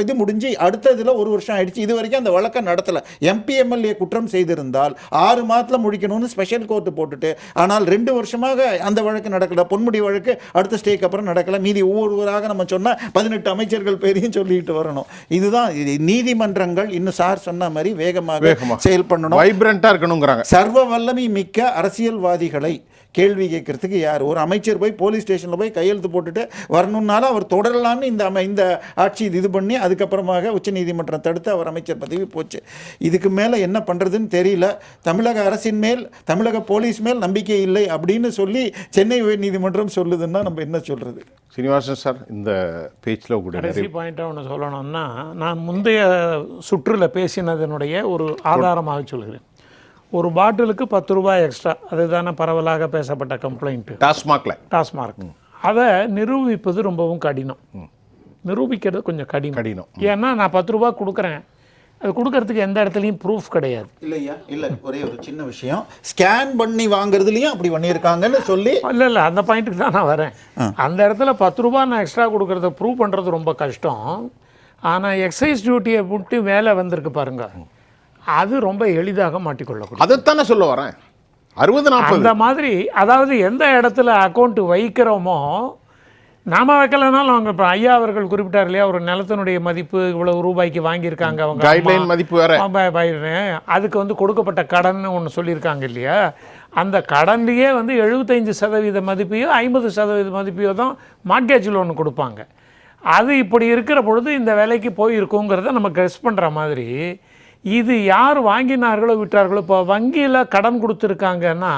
இது முடிஞ்சு அடுத்ததில் 1 வருஷம் ஆயிடுச்சு. இது வரைக்கும் அந்த வழக்கை நடத்தலை. எம்பி எம்எல்ஏ குற்றம் செய்திருந்தால் 6 மாதத்தில் முடிக்கணும்னு ஸ்பெஷல் கோர்ட்டு போட்டுட்டு, ஆனால் 2 வருஷமாக அந்த வழக்கு நடக்கலை. பொன்முடி வழக்கு அடுத்த ஸ்டேக்கு அப்புறம் நடக்கலை. மீதி ஒவ்வொருவராக நம்ம சொன்னால் 18 அமைச்சர்கள் பேரையும் சொல்லிட்டு வரணும். இதுதான் நீதிமன்றங்கள் இன்னும் சார் சொன்ன மாதிரி வேகமாக செயல்படணும், வைப்ரண்ட்டாக இருக்கணுங்கிறாங்க. சர்வ வல்லமை மிக்க அரசியல்வாதிகளை கேள்வி கேட்கறதுக்கு யார்? ஒரு அமைச்சர் போய் போலீஸ் ஸ்டேஷனில் போய் கையெழுத்து போட்டுட்டு வரணுன்னாலும் அவர் தொடரலான்னு இந்த ஆட்சி இது பண்ணி அதுக்கப்புறமாக உச்சநீதிமன்றம் தடுத்து அவர் அமைச்சர் பதவி போச்சு. இதுக்கு மேலே என்ன பண்ணுறதுன்னு தெரியல. தமிழக அரசின் மேல், தமிழக போலீஸ் மேல் நம்பிக்கை இல்லை அப்படின்னு சொல்லி சென்னை உயர்நீதிமன்றம் சொல்லுதுன்னா நம்ம என்ன சொல்கிறது? சீனிவாசன் சார், இந்த பேச்சில் கூட கடைசி பாயிண்ட்டாக ஒன்று சொல்லணும்னா, நான் முந்தைய சுற்றில் பேசினதனுடைய ஒரு ஆதாரமாக சொல்கிறேன். ஒரு பாட்டிலுக்கு 10 ரூபாய் எக்ஸ்ட்ரா, அதுதானே பரவலாக பேசப்பட்ட கம்ப்ளைண்ட்டு டாஸ்மார்க். அதை நிரூபிப்பது ரொம்பவும் கடினம், நிரூபிக்கிறது கொஞ்சம் கடினம். ஏன்னா நான் 10 ரூபா கொடுக்குறேன், அது கொடுக்கறதுக்கு எந்த இடத்துலையும் ப்ரூஃப் கிடையாது. இல்லையா? இல்லை, ஒரே ஒரு சின்ன விஷயம், ஸ்கேன் பண்ணி வாங்குறதுலையும் அப்படி பண்ணியிருக்காங்கன்னு சொல்லி. இல்லை, அந்த பாயிண்ட்டுக்கு தான் நான் வரேன். அந்த இடத்துல 10 ரூபா நான் எக்ஸ்ட்ரா கொடுக்குறத ப்ரூவ் பண்ணுறது ரொம்ப கஷ்டம். ஆனால் எக்ஸைஸ் டியூட்டியை விட்டு மேலே வந்திருக்கு பாருங்க, அது ரொம்ப எளிதாக மாட்டிக்கொள்ளக்கூடும். அதைத்தானே சொல்ல வரேன். 60-40 அந்த மாதிரி, அதாவது எந்த இடத்துல அக்கௌண்ட் வைக்கிறோமோ நாம வைக்கலனாலும் அவங்க இப்போ ஐயா அவர்கள் குறிப்பிட்டார் இல்லையா, ஒரு நிலத்தினுடைய மதிப்பு இவ்வளவு ரூபாய்க்கு வாங்கியிருக்காங்க அவங்க கைட்லைன் மதிப்பு வேற. அதுக்கு வந்து கொடுக்கப்பட்ட கடன் ஒன்று சொல்லியிருக்காங்க இல்லையா, அந்த கடன்லேயே வந்து 75% மதிப்பையோ 50% மதிப்பையோ தான் மார்ட்கேஜ் லோன் கொடுப்பாங்க. அது இப்படி இருக்கிற பொழுது இந்த வேலைக்கு போயிருக்குங்கிறத நம்ம கெஸ் பண்ணுற மாதிரி, இது யார் வாங்கினார்களோ விட்டார்களோ, இப்போ வங்கியில் கடன் கொடுத்துருக்காங்கன்னா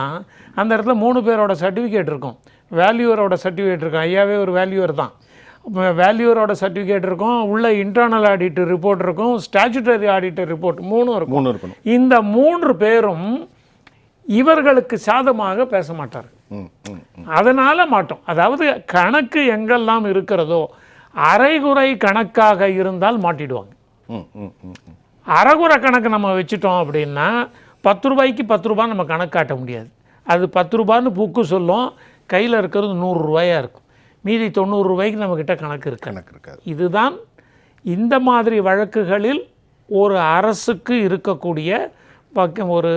அந்த இடத்துல 3 பேரோட சர்டிஃபிகேட் இருக்கும். வேல்யூவரோட சர்டிஃபிகேட் இருக்கும், ஐயாவே ஒரு வேல்யூவர் தான், வேல்யூவரோட சர்டிஃபிகேட் இருக்கும், உள்ள இன்டர்னல் ஆடிட்டர் ரிப்போர்ட் இருக்கும், ஸ்டாச்சுட்டரி ஆடிட்டர் ரிப்போர்ட் 3 இருக்கும். இந்த 3 பேரும் இவர்களுக்கு சாதமாக பேச மாட்டார். அதனால் மாட்டோம். அதாவது கணக்கு எங்கெல்லாம் இருக்கிறதோ அரைகுறை கணக்காக இருந்தால் மாட்டிடுவாங்க. அரைகுறை கணக்கு நம்ம வச்சுட்டோம் அப்படின்னா 10 ரூபாய்க்கு 10 ரூபா நம்ம கணக்கு காட்ட முடியாது. அது 10 ரூபான்னு புக்கு சொல்லும், கையில் இருக்கிறது 100 ரூபாயாக இருக்கும், மீதி 90 ரூபாய்க்கு நம்மக்கிட்ட கணக்கு இருக்காது. இதுதான் இந்த மாதிரி வழக்குகளில் ஒரு அரசுக்கு இருக்கக்கூடிய ஒரு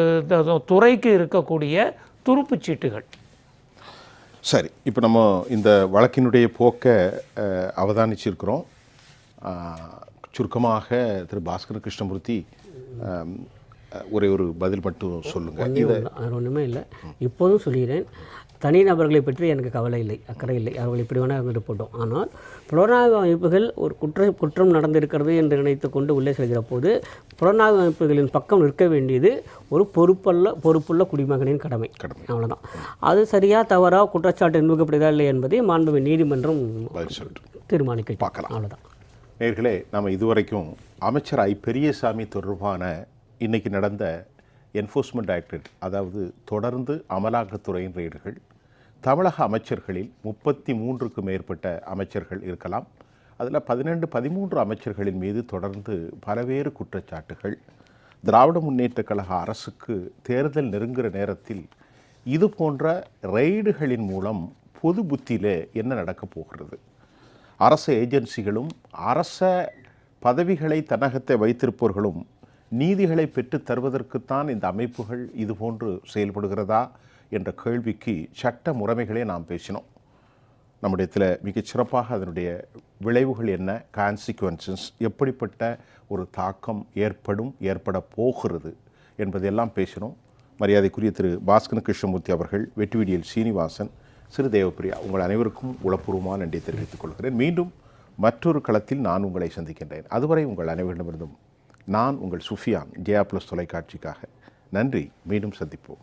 துறைக்கு இருக்கக்கூடிய துருப்புச்சீட்டுகள். சரி, இப்போ நம்ம இந்த வழக்கினுடைய போக்கை அவதானிச்சிருக்கிறோம். சுருக்கமாக திரு பாஸ்கர கிருஷ்ணமூர்த்தி ஒரே ஒரு பதில் மட்டும் சொல்லுங்கள். இது ஒன்றுமே இல்லை, இப்போதும் சொல்கிறேன், தனிநபர்களை பற்றி எனக்கு கவலை இல்லை, அக்கறை இல்லை, அவர்கள் இப்படி வேணால் இருந்துட்டு போட்டோம். ஆனால் புலனாய்வு அமைப்புகள் ஒரு குற்றம் நடந்திருக்கிறது என்று நினைத்து கொண்டு உள்ளே செல்கிற போது புலனாய்வு அமைப்புகளின் பக்கம் நிற்க வேண்டியது ஒரு பொறுப்புள்ள குடிமகனின் கடமை. அவ்வளோதான். அது சரியா தவறா, குற்றச்சாட்டு நிரூபிக்கப்படுதா இல்லை என்பதை மாண்புமிகு நீதிமன்றம் தீர்மானிக்க பார்க்கலாம். அவ்வளோதான். நேயர்களே, நம்ம இதுவரைக்கும் அமைச்சர் ஐ பெரியசாமி தொடர்பான இன்றைக்கி நடந்த என்ஃபோர்ஸ்மெண்ட் டைரக்டரேட், அதாவது தொடர்ந்து அமலாக்கத்துறையின் ரெய்டுகள், தமிழக அமைச்சர்களில் 33க்கு மேற்பட்ட அமைச்சர்கள் இருக்கலாம், அதில் 12-13 அமைச்சர்களின் மீது தொடர்ந்து பல்வேறு குற்றச்சாட்டுகள். திராவிட முன்னேற்றக் கழக அரசுக்கு தேர்தல் நெருங்குகிற நேரத்தில் இது போன்ற ரெய்டுகளின் மூலம் பொது புத்தியிலே என்ன நடக்கப் போகிறது? அரசு ஏஜென்சிகளும் அரச பதவிகளை தன்னகத்தை வைத்திருப்பவர்களும் நீதிகளை பெற்றுத் தருவதற்குத்தான் இந்த அமைப்புகள் இதுபோன்று செயல்படுகிறதா என்ற கேள்விக்கு சட்ட முறைமைகளே நாம் பேசினோம். நம்முடையத்தில் மிகச் சிறப்பாக அதனுடைய விளைவுகள் என்ன, கான்சிக்வன்சஸ், எப்படிப்பட்ட ஒரு தாக்கம் ஏற்பட போகிறது என்பதெல்லாம் பேசினோம். மரியாதைக்குரிய திரு பாஸ்கர கிருஷ்ணமூர்த்தி அவர்கள், வெட்டுவிடியல் சீனிவாசன், சிறு தேவப்பிரியா, உங்கள் அனைவருக்கும் உளப்பூர்வமான நன்றி தெரிவித்துக் கொள்கிறேன். மீண்டும் மற்றொரு களத்தில் நான் உங்களை சந்திக்கின்றேன். அதுவரை உங்கள் அனைவரிடமிருந்தும் நான் உங்கள் சுஃபியான், ஜெயா ப்ளஸ் தொலைக்காட்சிக்காக நன்றி. மீண்டும் சந்திப்போம்.